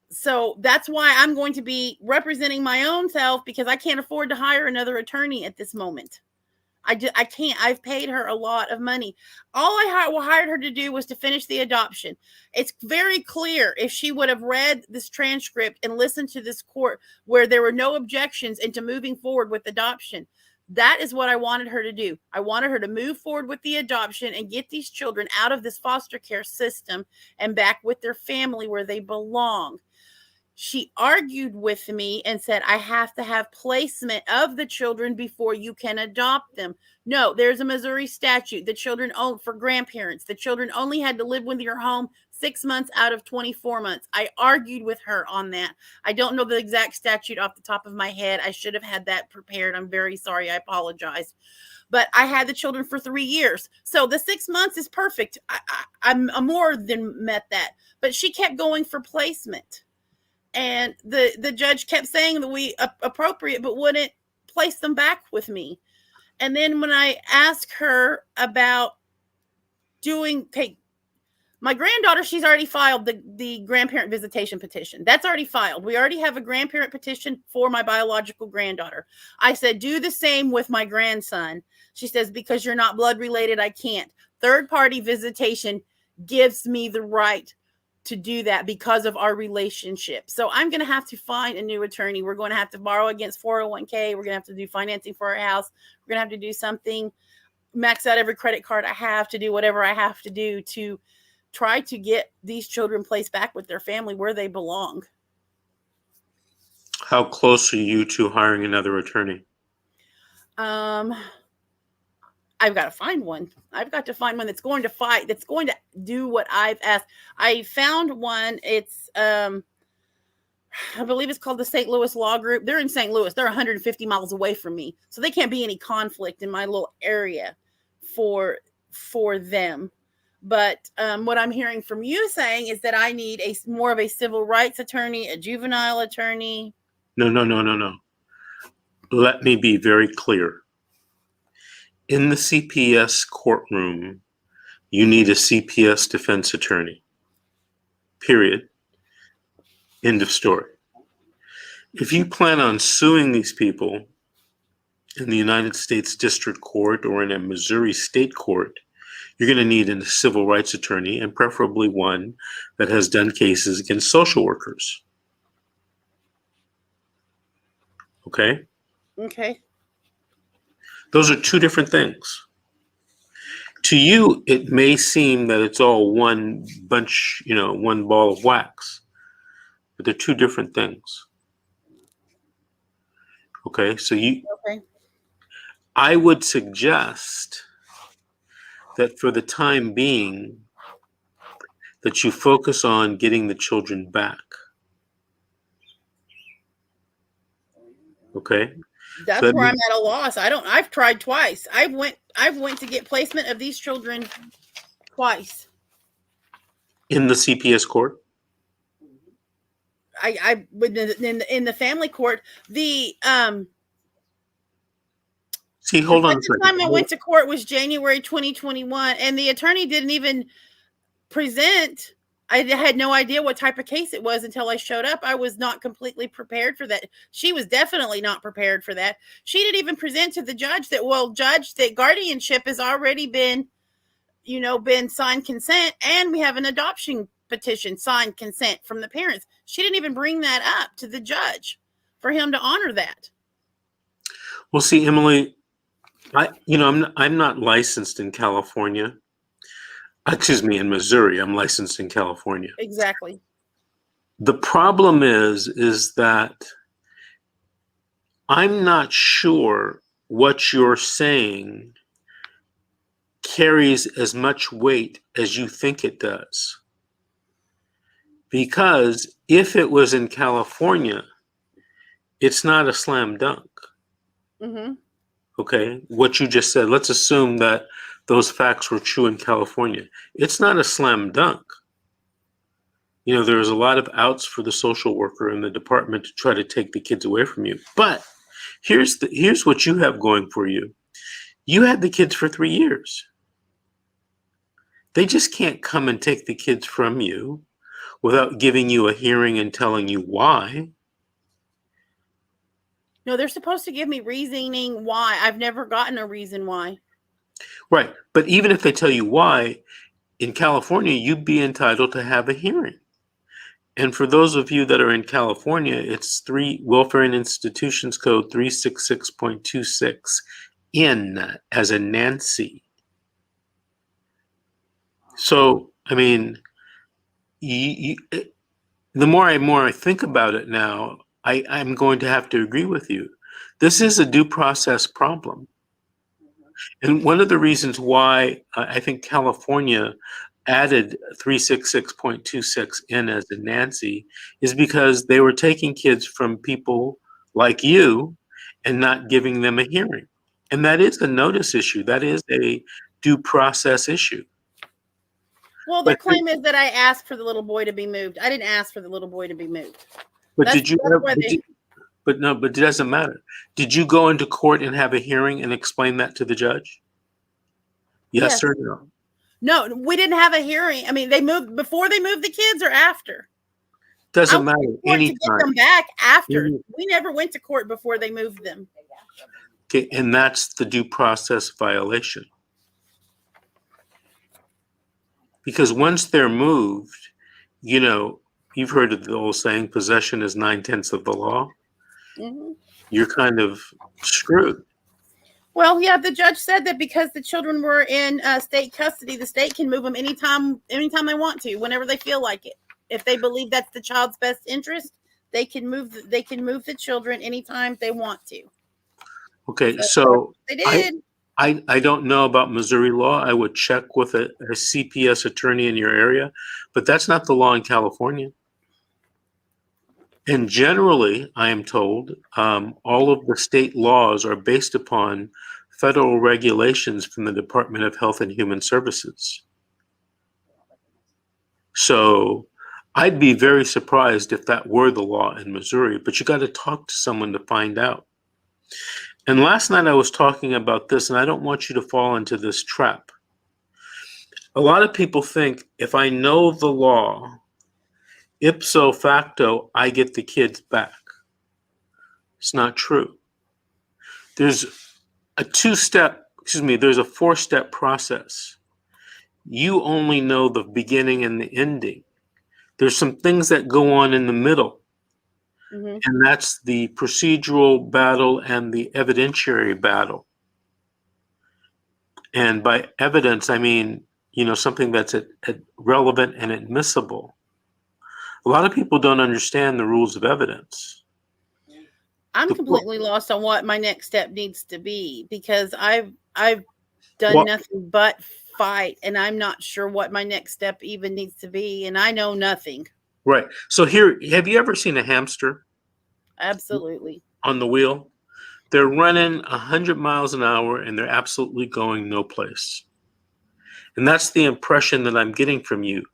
So that's why I'm going to be representing my own self, because I can't afford to hire another attorney at this moment. I can't. I've paid her a lot of money. All I hired her to do was to finish the adoption. It's very clear, if she would have read this transcript and listened to this court where there were no objections into moving forward with adoption. That is what I wanted her to do. I wanted her to move forward with the adoption and get these children out of this foster care system and back with their family where they belong. She argued with me and said, I have to have placement of the children before you can adopt them. No, there's a Missouri statute. The children own for grandparents. The children only had to live with your home 6 months out of 24 months. I argued with her on that. I don't know the exact statute off the top of my head. I should have had that prepared. I'm very sorry. I apologize. But I had the children for 3 years. So the 6 months is perfect. I'm more than met that. But she kept going for placement. And the judge kept saying that we appropriate, but wouldn't place them back with me. And then when I asked her about my granddaughter, she's already filed the grandparent visitation petition. That's already filed. We already have a grandparent petition for my biological granddaughter. I said, do the same with my grandson. She says, because you're not blood related, I can't. Third party visitation gives me the right to do that because of our relationship. So I'm going to have to find a new attorney. We're going to have to borrow against 401k. We're going to have to do financing for our house. We're going to have to do something, max out every credit card I have, to do whatever I have to do to try to get these children placed back with their family where they belong. How close are you to hiring another attorney? I've got to find one. I've got to find one that's going to fight, that's going to do what I've asked. I found one. It's, I believe it's called the St. Louis Law Group. They're in St. Louis. They're 150 miles away from me. So they can't be any conflict in my little area for them. But what I'm hearing from you saying is that I need more of a civil rights attorney, a juvenile attorney. No. Let me be very clear. In the CPS courtroom, you need a CPS defense attorney. Period. End of story. If you plan on suing these people in the United States District Court or in a Missouri State Court, you're going to need a civil rights attorney, and preferably one that has done cases against social workers. Okay? Okay. Those are two different things. To you, it may seem that it's all one bunch, one ball of wax, but they're two different things. Okay, so I would suggest that for the time being, that you focus on getting the children back. Okay? That's where I'm at a loss. I've tried twice. I've went to get placement of these children twice. In the CPS court? I in the family court, See, hold on a second second. time I went to court was January 2021, and the attorney didn't even present. I had no idea what type of case it was until I showed up. I was not completely prepared for that. She was definitely not prepared for that. She didn't even present to the judge that guardianship has already been signed consent, and we have an adoption petition, signed consent from the parents. She didn't even bring that up to the judge for him to honor that. Well, see, Emily, I'm not licensed in California. Excuse me, in Missouri. I'm licensed in California. Exactly. The problem is that I'm not sure what you're saying carries as much weight as you think it does. Because if it was in California, it's not a slam dunk. Mm-hmm. Okay, what you just said, let's assume that those facts were true in California. It's not a slam dunk. there's a lot of outs for the social worker and the department to try to take the kids away from you. But here's what you have going for you. You had the kids for 3 years. They just can't come and take the kids from you without giving you a hearing and telling you why. No, they're supposed to give me reasoning why. I've never gotten a reason why. Right. But even if they tell you why, in California, you'd be entitled to have a hearing. And for those of you that are in California, it's Welfare and Institutions Code 366.26 N as in Nancy. So, I mean, the more I think about it now, I'm going to have to agree with you. This is a due process problem. And one of the reasons why I think California added 366.26 in as in Nancy is because they were taking kids from people like you and not giving them a hearing. And that is a notice issue. That is a due process issue. Well, their claim is that I asked for the little boy to be moved. I didn't ask for the little boy to be moved. But but it doesn't matter. Did you go into court and have a hearing and explain that to the judge? Yes or no? No, we didn't have a hearing. I mean, they moved before they moved the kids or after? Doesn't matter. Anytime. To get them back after. Mm-hmm. We never went to court before they moved them. Okay, and that's the due process violation. Because once they're moved, you've heard of the old saying, possession is 9/10 of the law. Mm-hmm. You're kind of screwed. Well, yeah, the judge said that because the children were in state custody, the state can move them anytime they want to, whenever they feel like it. If they believe that's the child's best interest, they can move the children anytime they want to. Okay, so they did. I don't know about Missouri law. I would check with a CPS attorney in your area, but that's not the law in California. And generally, I am told, all of the state laws are based upon federal regulations from the Department of Health and Human Services. So I'd be very surprised if that were the law in Missouri, but you got to talk to someone to find out. And last night I was talking about this, and I don't want you to fall into this trap. A lot of people think if I know the law, ipso facto, I get the kids back. It's not true. There's a there's a 4-step process. You only know the beginning and the ending. There's some things that go on in the middle. Mm-hmm. And that's the procedural battle and the evidentiary battle. And by evidence, I mean, something that's relevant and admissible. A lot of people don't understand the rules of evidence. I'm completely lost on what my next step needs to be because I've done nothing but fight, and I'm not sure what my next step even needs to be, and I know nothing. Right. So here, have you ever seen a hamster? Absolutely. On the wheel? They're running 100 miles an hour, and they're absolutely going no place. And that's the impression that I'm getting from you.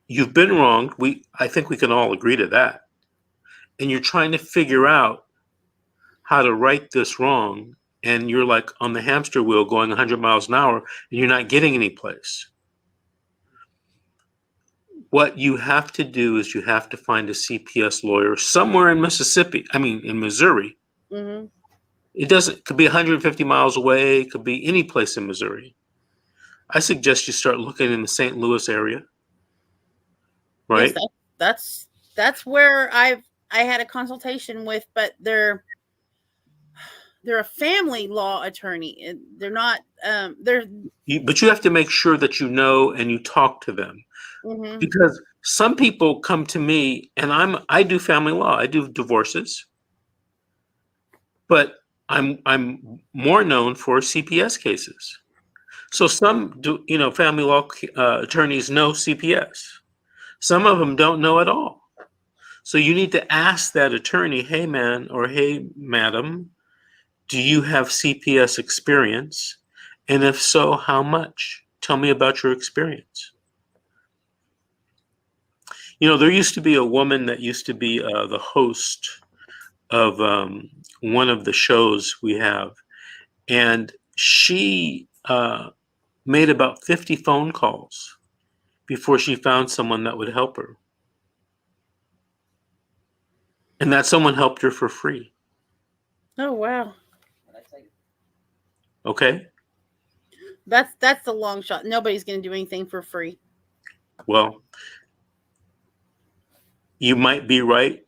You've been wronged. I think we can all agree to that. And you're trying to figure out how to right this wrong, and you're like on the hamster wheel going 100 miles an hour, and you're not getting any place. What you have to do is you have to find a CPS lawyer somewhere in in Missouri. Mm-hmm. It could be 150 miles away. It could be any place in Missouri. I suggest you start looking in the St. Louis area. Right? Yes, that's where I had a consultation with, but they're a family law attorney. They're not. But you have to make sure that you know and you talk to them, mm-hmm. Because some people come to me and I do family law. I do divorces, but I'm more known for CPS cases. So some family law attorneys know CPS. Some of them don't know at all. So you need to ask that attorney, hey man or hey madam, do you have CPS experience? And if so, how much? Tell me about your experience. There used to be a woman that used to be the host of one of the shows we have, and she made about 50 phone calls before she found someone that would help her. And that someone helped her for free. Oh, wow. Okay? That's the long shot. Nobody's going to do anything for free. Well, you might be right,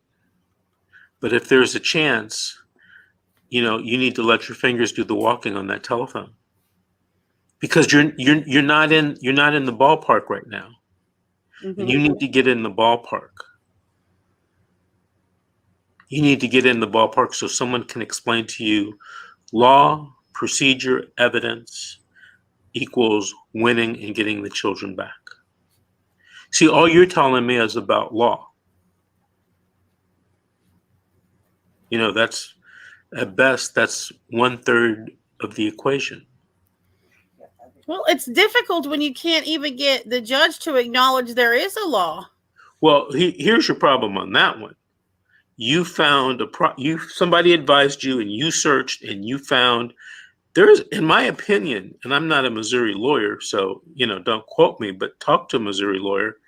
but if there's a chance, you need to let your fingers do the walking on that telephone. Because you're not in the ballpark right now. Mhm. And you need to get in the ballpark. You need to get in the ballpark so someone can explain to you law, procedure, evidence equals winning and getting the children back. See, all you're telling me is about law. That's at best, that's 1/3 of the equation. Well, it's difficult when you can't even get the judge to acknowledge there is a law. Well, here's your problem on that one. You found somebody advised you and you searched and you found there's, in my opinion, and I'm not a Missouri lawyer, so, don't quote me, but talk to a Missouri lawyer.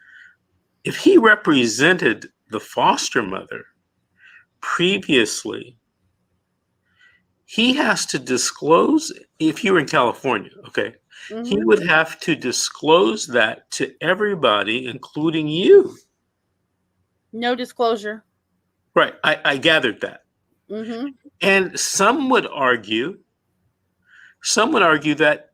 If he represented the foster mother previously, he has to disclose, if you were in California, okay, he would have to disclose that to everybody, including you. No disclosure. Right. I gathered that. Mm-hmm. And some would argue that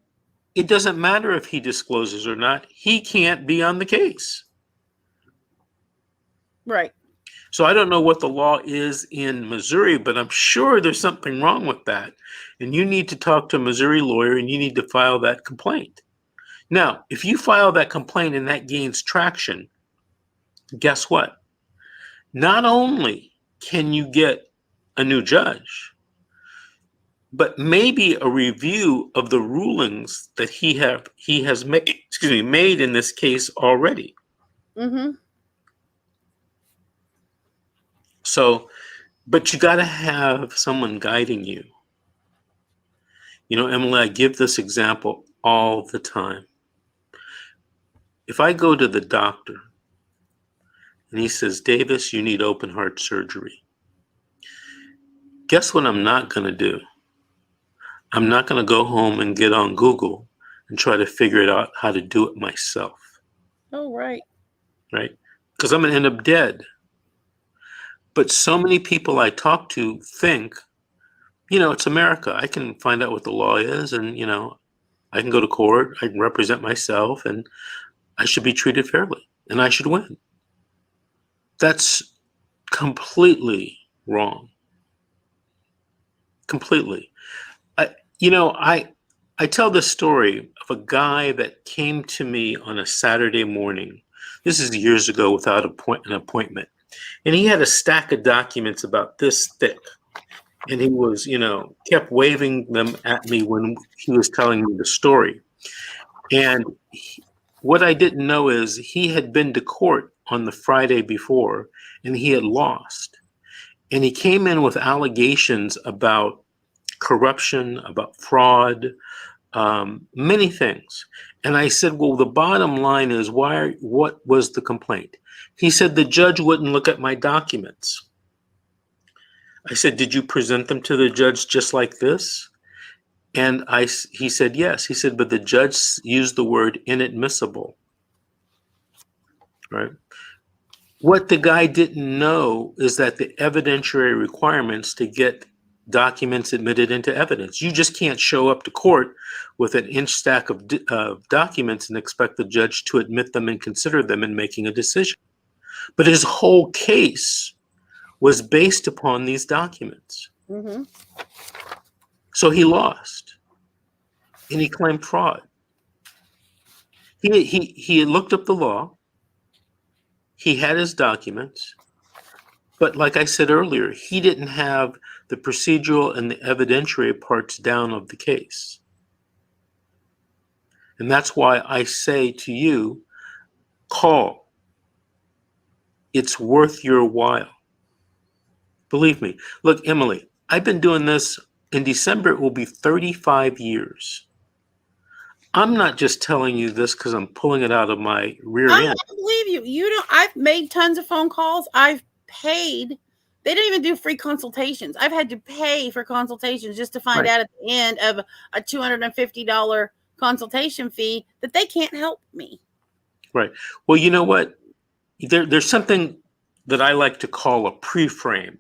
it doesn't matter if he discloses or not. He can't be on the case. Right. So I don't know what the law is in Missouri, but I'm sure there's something wrong with that. And you need to talk to a Missouri lawyer and you need to file that complaint. Now, if you file that complaint and that gains traction, guess what? Not only can you get a new judge, but maybe a review of the rulings that he has made in this case already. Mm-hmm. So, but you got to have someone guiding you. Emily, I give this example all the time. If I go to the doctor and he says, Davis, you need open heart surgery. Guess what I'm not going to do? I'm not going to go home and get on Google and try to figure it out how to do it myself. Oh, right. Right? Because I'm going to end up dead. But so many people I talk to think, it's America. I can find out what the law is and, I can go to court, I can represent myself, and I should be treated fairly and I should win. That's completely wrong. Completely. I tell this story of a guy that came to me on a Saturday morning. This is years ago without an appointment. And he had a stack of documents about this thick. And he was, kept waving them at me when he was telling me the story. And what I didn't know is he had been to court on the Friday before and he had lost. And he came in with allegations about corruption, about fraud, many things. And I said, well, the bottom line is what was the complaint? He said, the judge wouldn't look at my documents. I said, did you present them to the judge just like this? And he said, yes. He said, but the judge used the word inadmissible. Right? What the guy didn't know is that the evidentiary requirements to get documents admitted into evidence. You just can't show up to court with an inch stack of documents and expect the judge to admit them and consider them in making a decision. But his whole case was based upon these documents. Mm-hmm. So he lost and he claimed fraud. He looked up the law. He had his documents. But like I said earlier, he didn't have the procedural and the evidentiary parts down of the case. And that's why I say to you, call. it's worth your while. Believe me. Look, Emily, I've been doing this. In December, it will be 35 years. I'm not just telling you this because I'm pulling it out of my rear end. I believe you. You know, I've made tons of phone calls. I've paid. They don't even do free consultations. I've had to pay for consultations just to find out at the end of a $250 consultation fee that they can't help me. Right. Well, you know what? There's something that I like to call a pre-frame.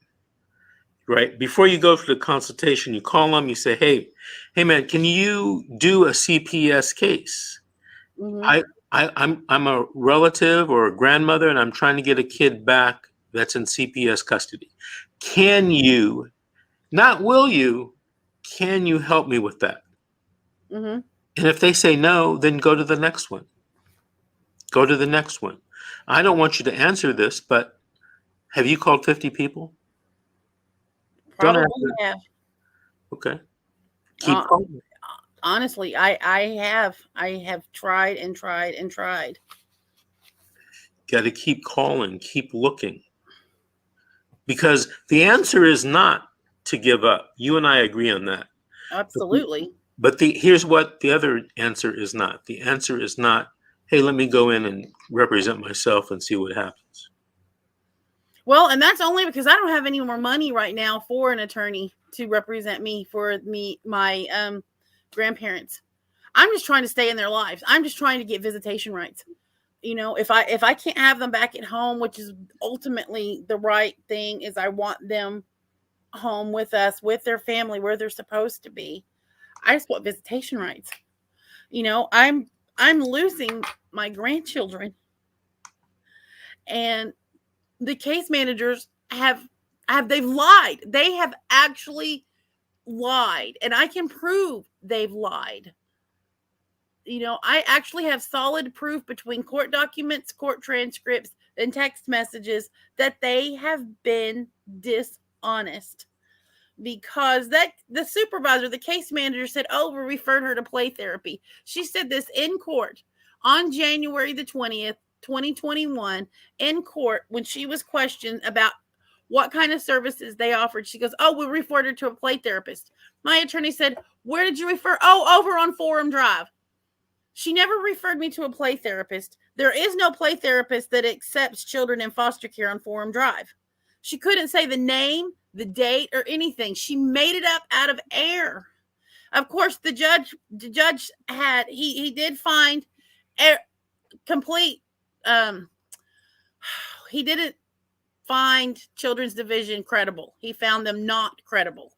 Right. Before you go for the consultation, you call them, you say, hey man, can you do a CPS case? Mm-hmm. I'm a relative or a grandmother and I'm trying to get a kid back that's in CPS custody. Can you, not will you, can you help me with that? Mm-hmm. And if they say no, then go to the next one. Go to the next one. I don't want you to answer this, but have you called 50 people? Probably have. Okay. Keep calling. Honestly, I have tried and tried and tried. Got to keep calling, keep looking. Because the answer is not to give up. You and I agree on that. Absolutely. But here's what the other answer is not. The answer is not, hey, let me go in and represent myself and see what happens. Well, and that's only because I don't have any more money right now for an attorney to represent me for my grandparents. I'm just trying to stay in their lives. I'm just trying to get visitation rights. You know, if I can't have them back at home, which is ultimately the right thing, is I want them home with us, with their family, where they're supposed to be. I just want visitation rights. You know, I'm losing my grandchildren, and the case managers they've lied. They have actually lied, and I can prove they've lied. You know, I actually have solid proof between court documents, court transcripts, and text messages that they have been dishonest. Because the supervisor, the case manager said, oh, we referred her to play therapy. She said this in court on January the 20th, 2021, in court, when she was questioned about what kind of services they offered. She goes, oh, we referred her to a play therapist. My attorney said, where did you refer? Oh, over on Forum Drive. She never referred me to a play therapist. There is no play therapist that accepts children in foster care on Forum Drive. She couldn't say the name, the date, or anything. She made it up out of air. Of course, the judge had, he did find complete, he didn't find Children's Division credible. He found them not credible.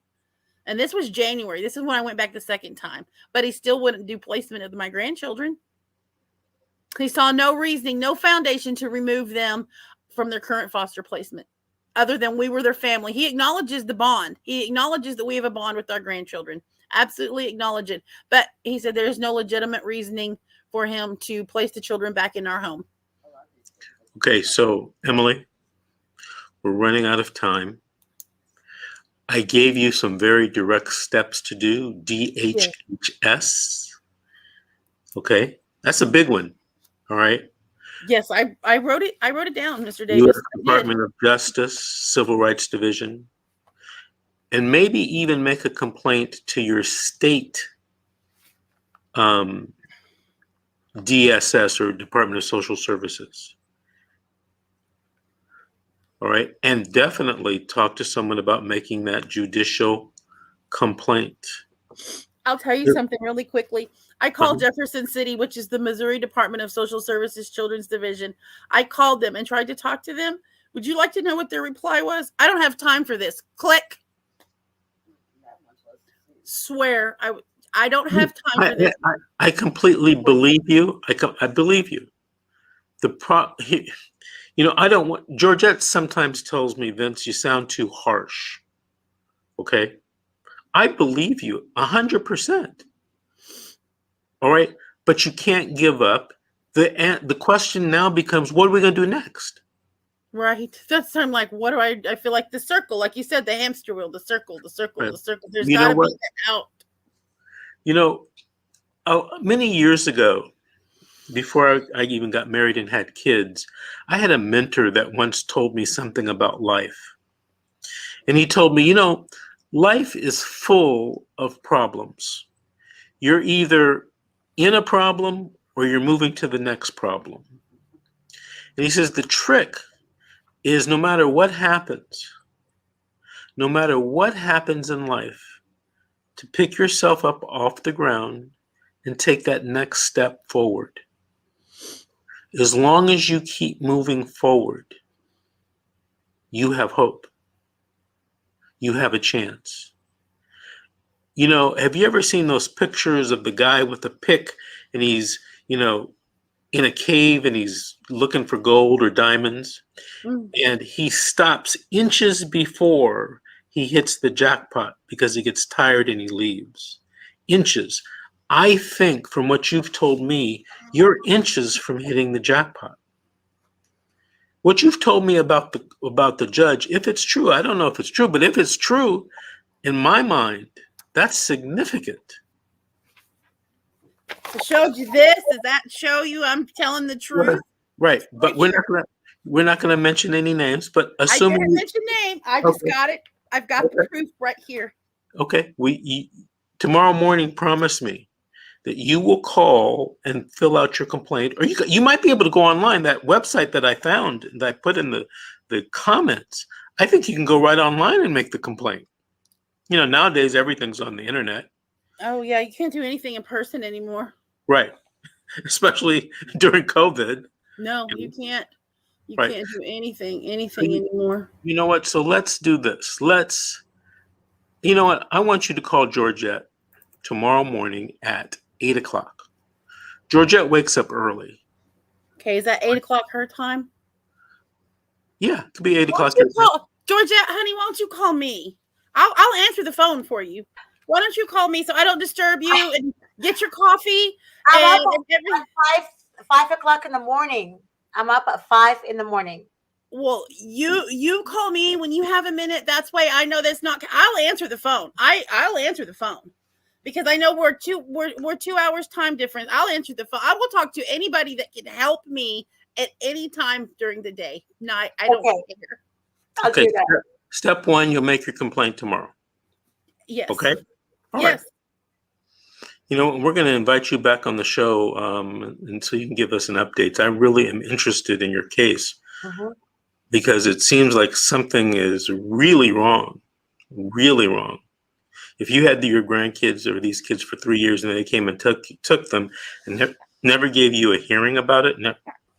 And this was January. This is when I went back the second time. But he still wouldn't do placement of my grandchildren. He saw no reasoning, no foundation to remove them from their current foster placement, other than we were their family. He acknowledges the bond. He acknowledges that we have a bond with our grandchildren. Absolutely acknowledge it. But he said there is no legitimate reasoning for him to place the children back in our home. Okay, so Emily, we're running out of time. I gave you some very direct steps to do. DHHS. Okay, that's a big one. All right. Yes, I wrote it. I wrote it down, Mr. Davis. U.S. Department of Justice, Civil Rights Division, and maybe even make a complaint to your state DSS or Department of Social Services. All right. And definitely talk to someone about making that judicial complaint. I'll tell you something really quickly. I called Jefferson City, which is the Missouri Department of Social Services Children's Division. I called them and tried to talk to them. Would you like to know what their reply was? I don't have time for this. Click. Swear. I don't have time for this. I completely believe you. I believe you. I don't want, Georgette sometimes tells me, Vince, you sound too harsh. Okay. I believe you 100%. All right. But you can't give up. The question now becomes, what are we going to do next? Right. That's, I'm like, what do I feel like the circle, like you said, the hamster wheel, the circle. Right. The circle. There's got to be an out. Many years ago, before I even got married and had kids, I had a mentor that once told me something about life. And he told me, life is full of problems. You're either in a problem or you're moving to the next problem. And he says the trick is no matter what happens in life, to pick yourself up off the ground and take that next step forward. As long as you keep moving forward, you have hope. You have a chance. Have you ever seen those pictures of the guy with the pick and he's, in a cave and he's looking for gold or diamonds and he stops inches before he hits the jackpot because he gets tired and he leaves? Inches. I think from what you've told me, you're inches from hitting the jackpot. What you've told me about the judge, if it's true, I don't know if it's true, but if it's true, in my mind, that's significant. I showed you this. Does that show you I'm telling the truth? Right. But we're not gonna mention any names, but assuming I didn't mention name. I just got it. I've got the proof right here. Okay. Tomorrow morning, promise me that you will call and fill out your complaint, or you might be able to go online. That website that I found that I put in the comments, I think you can go right online and make the complaint. Nowadays everything's on the internet. Oh yeah, you can't do anything in person anymore. Right. Especially during COVID. No, you can't. You can't do anything anymore. You know what? So let's do this. You know what? I want you to call Georgette tomorrow morning at 8:00. Georgette wakes up early. Okay, is that 8:00 her time? Yeah, it could be 8:00. Georgette, honey, why don't you call me? I'll answer the phone for you. Why don't you call me so I don't disturb you and get your coffee? I'm up at 5:00 in the morning. I'm up at 5 in the morning. Well, you call me when you have a minute. That's why I know that's not. I'll answer the phone. I'll answer the phone because I know we're 2 hours time difference. I'll answer the phone. I will talk to anybody that can help me at any time during the day. No, I don't care. I'll do that. Step 1, you'll make your complaint tomorrow. Yes. Okay. All yes. Right. We're going to invite you back on the show, and so you can give us an update. I really am interested in your case because it seems like something is really wrong, really wrong. If you had your grandkids or these kids for 3 years and they came and took them and never gave you a hearing about it,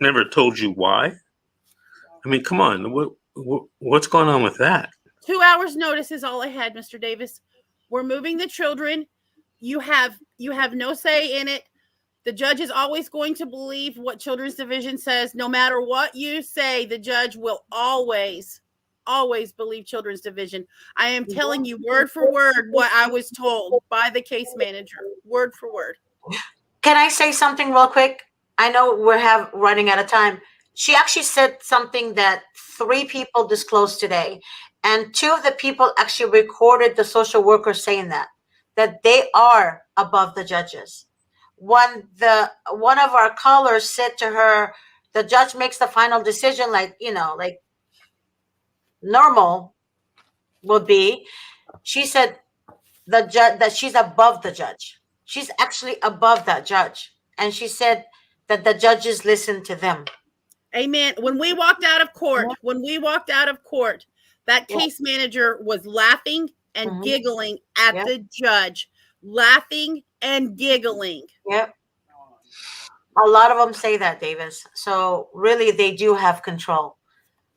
never told you why. I mean, come on, what's going on with that? 2 hours notice is all I had, Mr. Davis. We're moving the children. You have no say in it. The judge is always going to believe what Children's Division says. No matter what you say, the judge will always believe Children's Division. I am telling you word for word what I was told by the case manager, word for word. Can I say something real quick? I know we're running out of time. She actually said something that 3 people disclosed today, and 2 of the people actually recorded the social worker saying that they are above the judges. One of our callers said to her, the judge makes the final decision, like normal would be. She said the judge that she's above the judge. She's actually above that judge, and she said that the judges listen to them. Amen. When we walked out of court, that case manager was laughing and giggling at the judge, laughing and giggling. Yep. A lot of them say that, Davis. So really, they do have control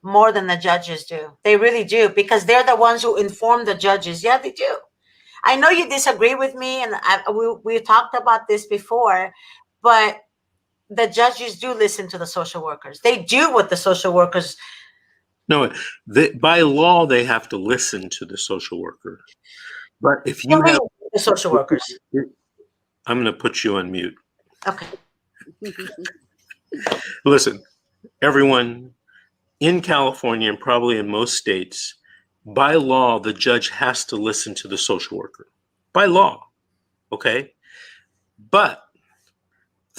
more than the judges do. They really do, because they're the ones who inform the judges. Yeah, they do. I know you disagree with me, and we talked about this before, but the judges do listen to the social workers. They do what the social workers. No, by law, they have to listen to the social worker. But if you have the social workers, I'm going to put you on mute. Okay. Listen, everyone in California and probably in most states, by law, the judge has to listen to the social worker. By law. Okay? But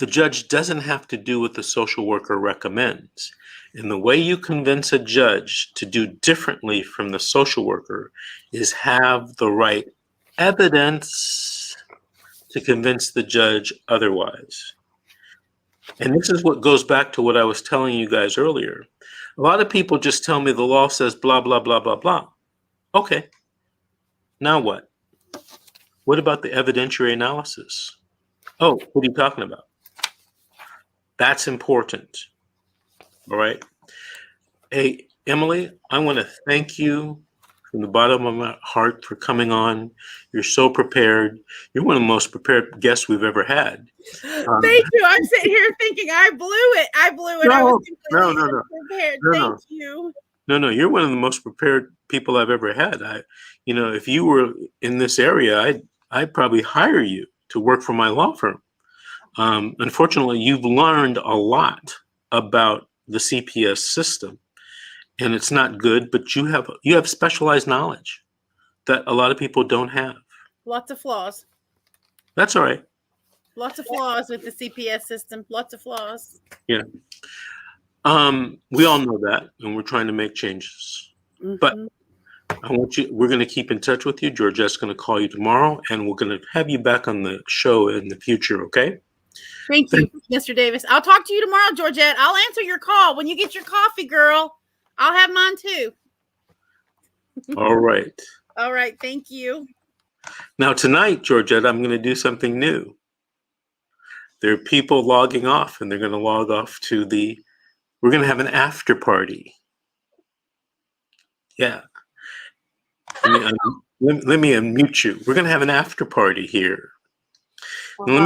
the judge doesn't have to do what the social worker recommends. And the way you convince a judge to do differently from the social worker is have the right evidence to convince the judge otherwise. And this is what goes back to what I was telling you guys earlier. A lot of people just tell me the law says blah, blah, blah, blah, blah. Okay. Now what? What about the evidentiary analysis? Oh, what are you talking about? That's important. All right. Hey, Emily, I want to thank you from the bottom of my heart for coming on. You're so prepared. You're one of the most prepared guests we've ever had. Thank you. I'm sitting here thinking I blew it. I was completely unprepared. Thank you. No, you're one of the most prepared people I've ever had. If you were in this area, I'd probably hire you to work for my law firm. Unfortunately, you've learned a lot about the CPS system, and it's not good, but you have specialized knowledge that a lot of people don't have. Lots of flaws. That's all right. Lots of flaws with the CPS system. Lots of flaws. Yeah. We all know that, and we're trying to make changes. Mm-hmm. But we're going to keep in touch with you. Georgette's going to call you tomorrow, and we're going to have you back on the show in the future, okay? Thank you, Mr. Davis. I'll talk to you tomorrow, Georgette. I'll answer your call. When you get your coffee, girl, I'll have mine too. All right. All right. Thank you. Now, tonight, Georgette, I'm going to do something new. There are people logging off, and they're going to log off to we're going to have an after party. Yeah. Let me unmute you. We're going to have an after party here. Now, let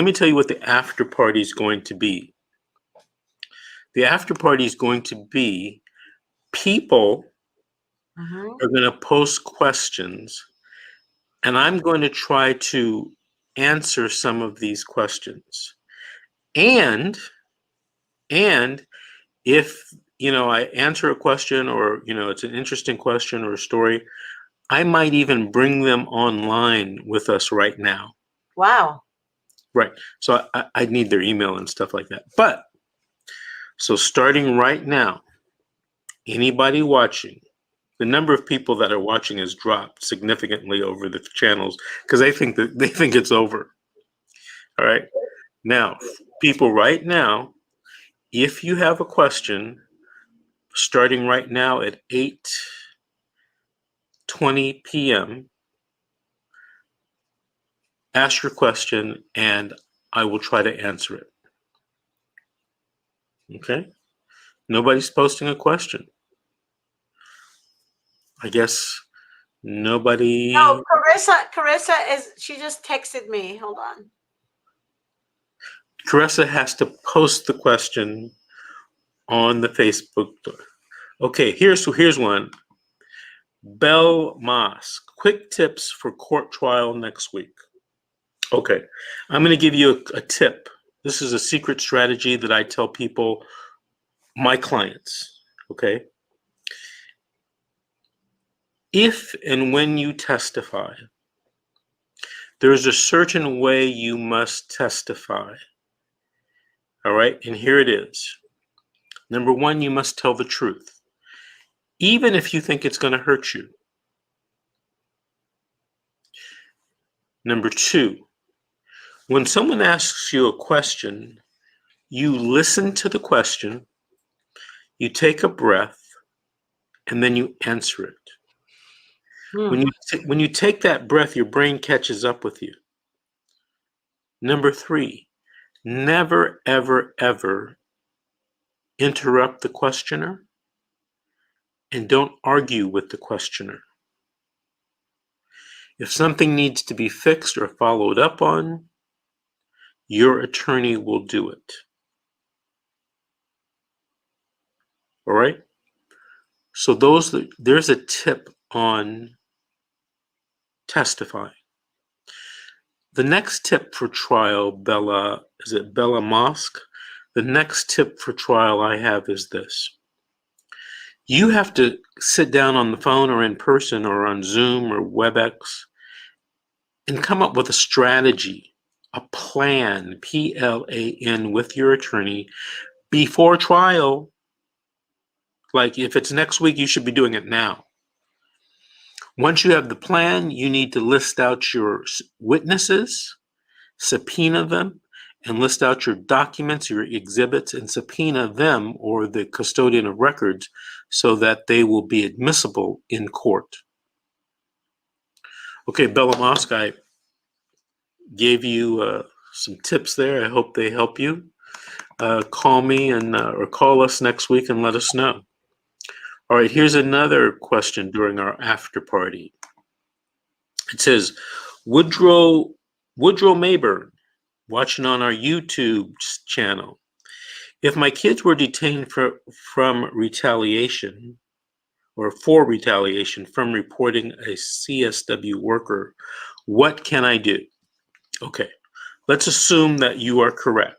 me tell you what the after party is going to be. The after party is going to be people are going to post questions, and I'm going to try to answer some of these questions. And if I answer a question, or it's an interesting question or a story, I might even bring them online with us right now. Wow. Right. So I need their email and stuff like that. But so starting right now, anybody watching, the number of people that are watching has dropped significantly over the channels because they think it's over. All right. Now, people right now, if you have a question, starting right now at 8:20 p.m., ask your question and I will try to answer it. Okay? Nobody's posting a question. I guess nobody. No, Carissa she just texted me. Hold on. Carissa has to post the question on the Facebook. Okay, here's one. Bell Moss, quick tips for court trial next week. Okay, I'm going to give you a tip. This is a secret strategy that I tell people, my clients, okay? If and when you testify, there's a certain way you must testify, all right? And here it is. Number one, you must tell the truth, even if you think it's going to hurt you. Number two, when someone asks you a question, you listen to the question, you take a breath, and then you answer it. When you take that breath, your brain catches up with you. Number three, never, ever, ever interrupt the questioner, and don't argue with the questioner. If something needs to be fixed or followed up on, your attorney will do it. All right? So there's a tip on testifying. The next tip for trial, Bella Mosk? The next tip for trial I have is this. You have to sit down on the phone or in person or on Zoom or WebEx and come up with a strategy a plan, Plan, with your attorney before trial. Like if it's next week, you should be doing it now. Once you have the plan, you need to list out your witnesses, subpoena them, and list out your documents, your exhibits, and subpoena them or the custodian of records so that they will be admissible in court. Okay, Bella Mosk, I gave you some tips there. I hope they help you. Call me and or call us next week and let us know. All right, here's another question during our after party. It says, Woodrow Mayburn, watching on our YouTube channel. If my kids were detained from retaliation or for retaliation from reporting a CSW worker, what can I do? Okay, let's assume that you are correct.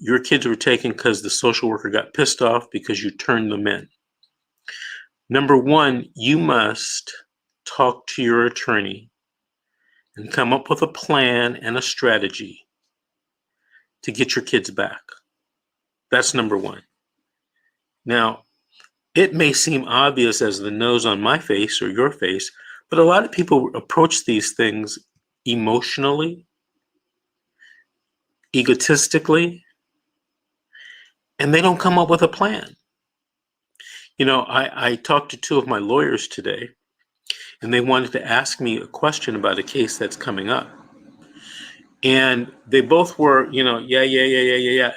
Your kids were taken because the social worker got pissed off because you turned them in. Number one, you must talk to your attorney and come up with a plan and a strategy to get your kids back. That's number one. Now, it may seem obvious as the nose on my face or your face, but a lot of people approach these things emotionally, egotistically, and they don't come up with a plan. You know, I talked to two of my lawyers today, and they wanted to ask me a question about a case that's coming up. And they both were, yeah,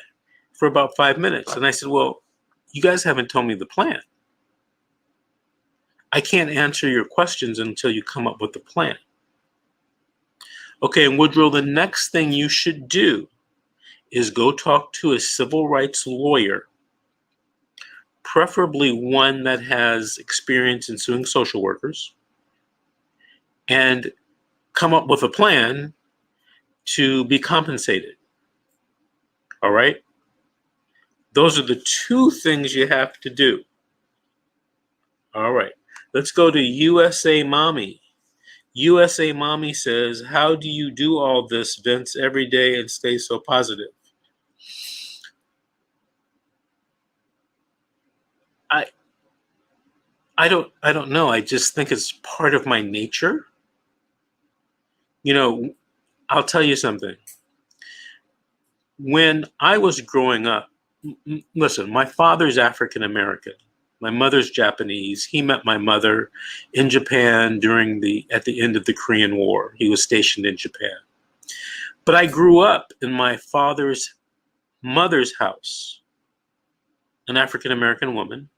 for about 5 minutes. And I said, well, you guys haven't told me the plan. I can't answer your questions until you come up with a plan. Okay, and Woodrow, the next thing you should do is go talk to a civil rights lawyer, preferably one that has experience in suing social workers, and come up with a plan to be compensated. All right? Those are the two things you have to do. All right. Let's go to USA Mommy. USA Mommy says, how do you do all this, Vince, every day and stay so positive? I don't know. I just think it's part of my nature. You know, I'll tell you something. When I was growing up, listen, my father's African American. My mother's Japanese. He met my mother in Japan at the end of the Korean War. He was stationed in Japan. But I grew up in my father's mother's house, an African American woman,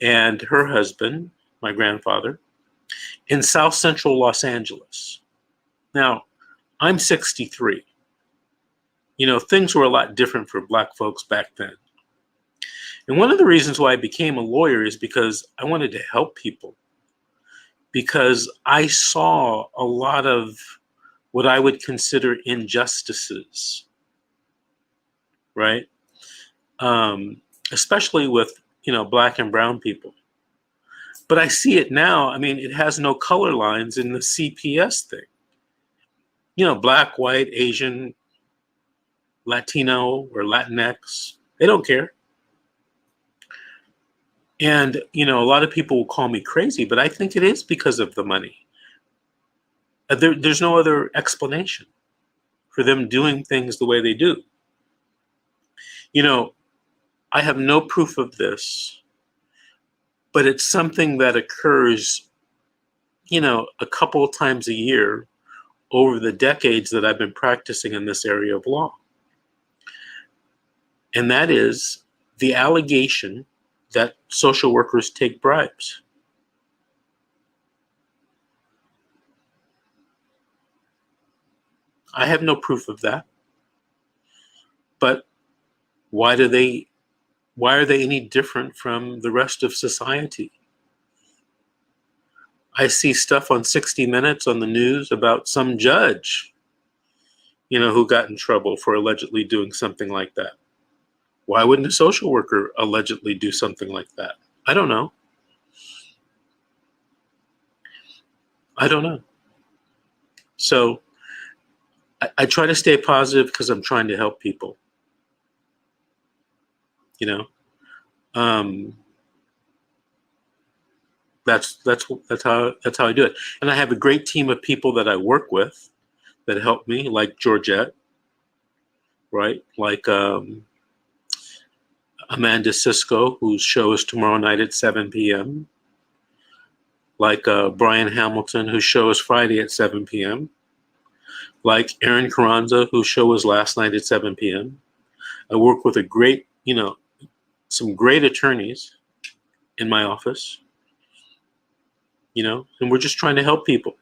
and her husband, my grandfather, in South Central Los Angeles. Now, I'm 63. You know, things were a lot different for Black folks back then. And one of the reasons why I became a lawyer is because I wanted to help people. Because I saw a lot of what I would consider injustices, right? Especially with, Black and brown people. But I see it now. I mean, it has no color lines in the CPS thing. Black, white, Asian, Latino, or Latinx, they don't care. And, a lot of people will call me crazy, but I think it is because of the money. There's no other explanation for them doing things the way they do. I have no proof of this, but it's something that occurs, a couple of times a year over the decades that I've been practicing in this area of law. And that is the allegation that social workers take bribes. I have no proof of that. But why are they any different from the rest of society? I see stuff on 60 Minutes on the news about some judge, who got in trouble for allegedly doing something like that. Why wouldn't a social worker allegedly do something like that? I don't know. So I try to stay positive because I'm trying to help people. You know, that's how I do it. And I have a great team of people that I work with that help me, like Georgette, right? Like Amanda Cisco, whose show is tomorrow night at 7 p.m. Like Brian Hamilton, whose show is Friday at 7 p.m. Like Aaron Carranza, whose show was last night at 7 p.m. I work with a great, some great attorneys in my office, and we're just trying to help people.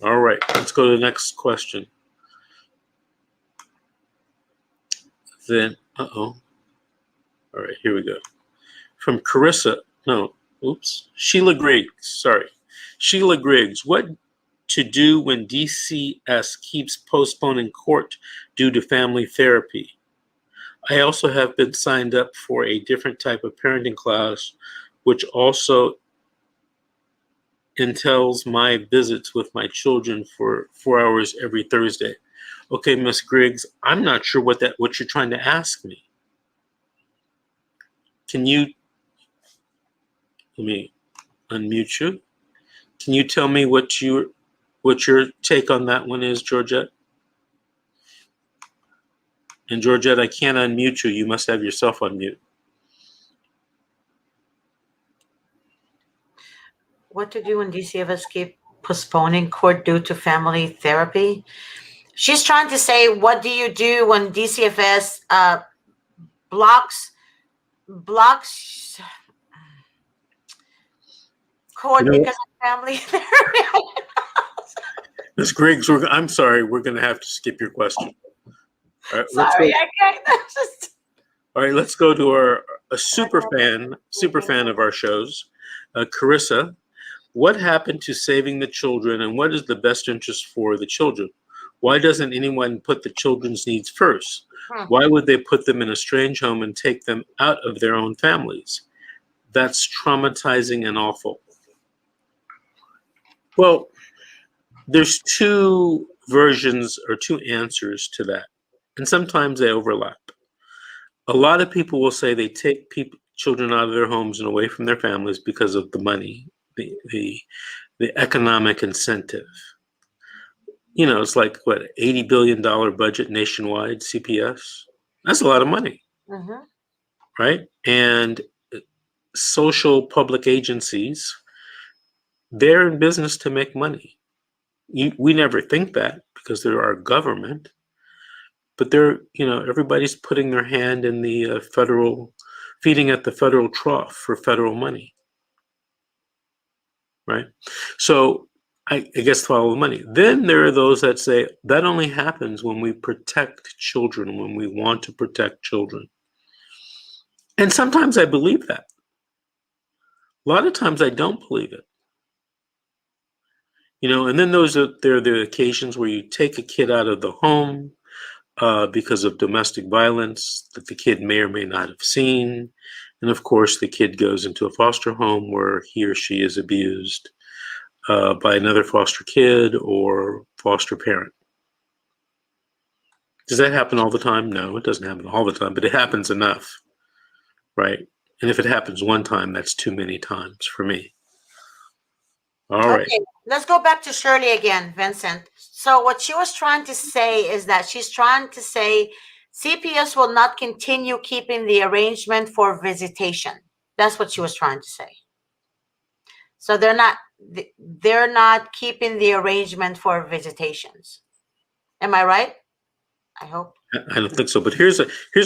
All right, let's go to the next question. Then, all right, here we go. From Sheila Griggs, sorry. Sheila Griggs, what to do when DCS keeps postponing court due to family therapy? I also have been signed up for a different type of parenting class, which also entails my visits with my children for 4 hours every Thursday. Okay, Miss Griggs, I'm not sure what you're trying to ask me. Let me unmute you. Can you tell me what your take on that one is, Georgette? And Georgette, I can't unmute you. You must have yourself on mute. What to do when DCFS keep postponing court due to family therapy? She's trying to say, what do you do when DCFS blocks court because of family therapy? Ms. Griggs, I'm sorry, we're going to have to skip your question. All right, all right, let's go to a super fan of our shows, Carissa. What happened to saving the children, and what is the best interest for the children? Why doesn't anyone put the children's needs first? Why would they put them in a strange home and take them out of their own families? That's traumatizing and awful. Well, there's two versions or two answers to that, and sometimes they overlap. A lot of people will say they take children out of their homes and away from their families because of the money, the economic incentive. It's like, what, $80 billion budget nationwide, CPS? That's a lot of money, right? And social public agencies, they're in business to make money. We never think that because they're our government, but they're, everybody's putting their hand in the feeding at the federal trough for federal money, right? So I guess follow the money. Then there are those that say that only happens when we protect children, when we want to protect children. And sometimes I believe that. A lot of times I don't believe it. And then there are the occasions where you take a kid out of the home because of domestic violence that the kid may or may not have seen. And of course, the kid goes into a foster home where he or she is abused by another foster kid or foster parent. Does that happen all the time? No, it doesn't happen all the time, but it happens enough, right? And if it happens one time, that's too many times for me. All right. Okay, let's go back to Shirley again, Vincent. So what she was trying to say is that she's trying to say CPS will not continue keeping the arrangement for visitation. That's what she was trying to say. So they're not keeping the arrangement for visitations. Am I right? I hope. I don't think so. But here's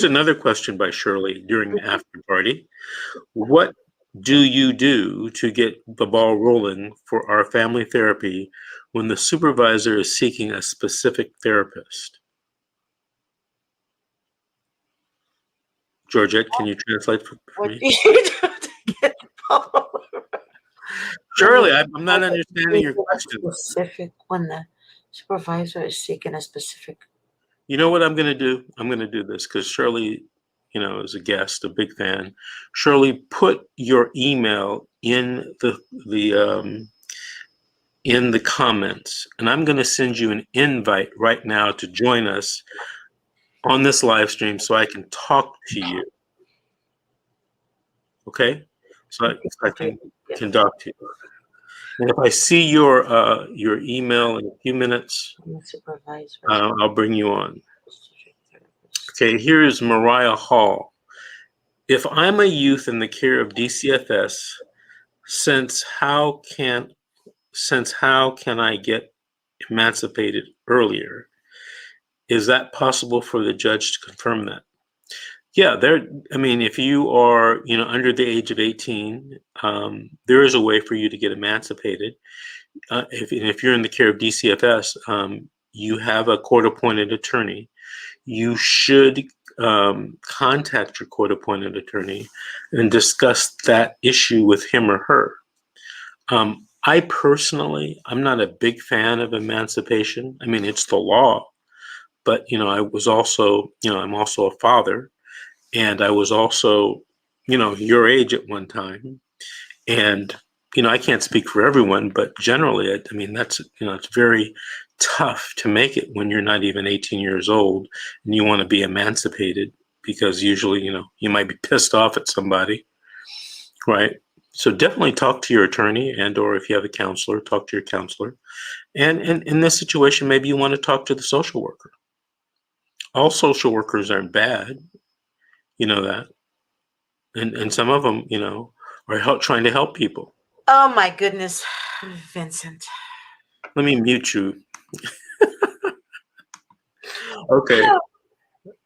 another question by Shirley during the after party. What do you do to get the ball rolling for our family therapy when the supervisor is seeking a specific therapist? Georgette, can you translate for me? What do you do to get the ball rolling? Shirley, I'm not understanding your question. Specific when the supervisor is seeking a specific. You know what I'm going to do? I'm going to do this because Shirley, is a guest, a big fan. Shirley, put your email in in the comments, and I'm going to send you an invite right now to join us on this live stream so I can talk to you. Okay? So I can talk to you. And if I see your email in a few minutes, I'll bring you on. Okay, here is Mariah Hall. If I'm a youth in the care of DCFS, since how can I get emancipated earlier? Is that possible for the judge to confirm that? Yeah, if you are, under the age of 18, there is a way for you to get emancipated. If you're in the care of DCFS, you have a court-appointed attorney. You should contact your court-appointed attorney and discuss that issue with him or her. I personally, I'm not a big fan of emancipation. I mean, it's the law, but I was also, I'm also a father, and I was also, your age at one time, and I can't speak for everyone, but generally, I mean, that's it's very tough to make it when you're not even 18 years old and you want to be emancipated, because usually, you might be pissed off at somebody, right? So definitely talk to your attorney, and or if you have a counselor, talk to your counselor. And in this situation, maybe you want to talk to the social worker. All social workers aren't bad, you know that. And some of them, are trying to help people. Oh my goodness, Vincent. Let me mute you. Okay.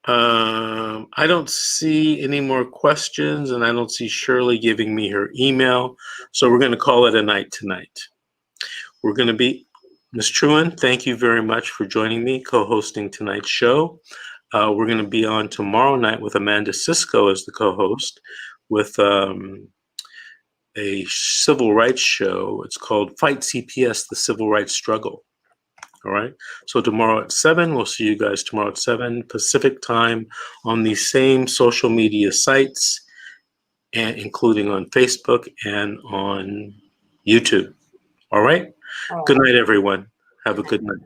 I don't see any more questions, and I don't see Shirley giving me her email. So we're going to call it a night tonight. We're going to be, Ms. Truen, thank you very much for joining me, co-hosting tonight's show. We're going to be on tomorrow night with Amanda Cisco as the co-host with a civil rights show. It's called Fight CPS, The Civil Rights Struggle. All right. So tomorrow at 7, we'll see you guys tomorrow at 7 Pacific time on these same social media sites, and including on Facebook and on YouTube. All right. Good night, everyone. Have a good night.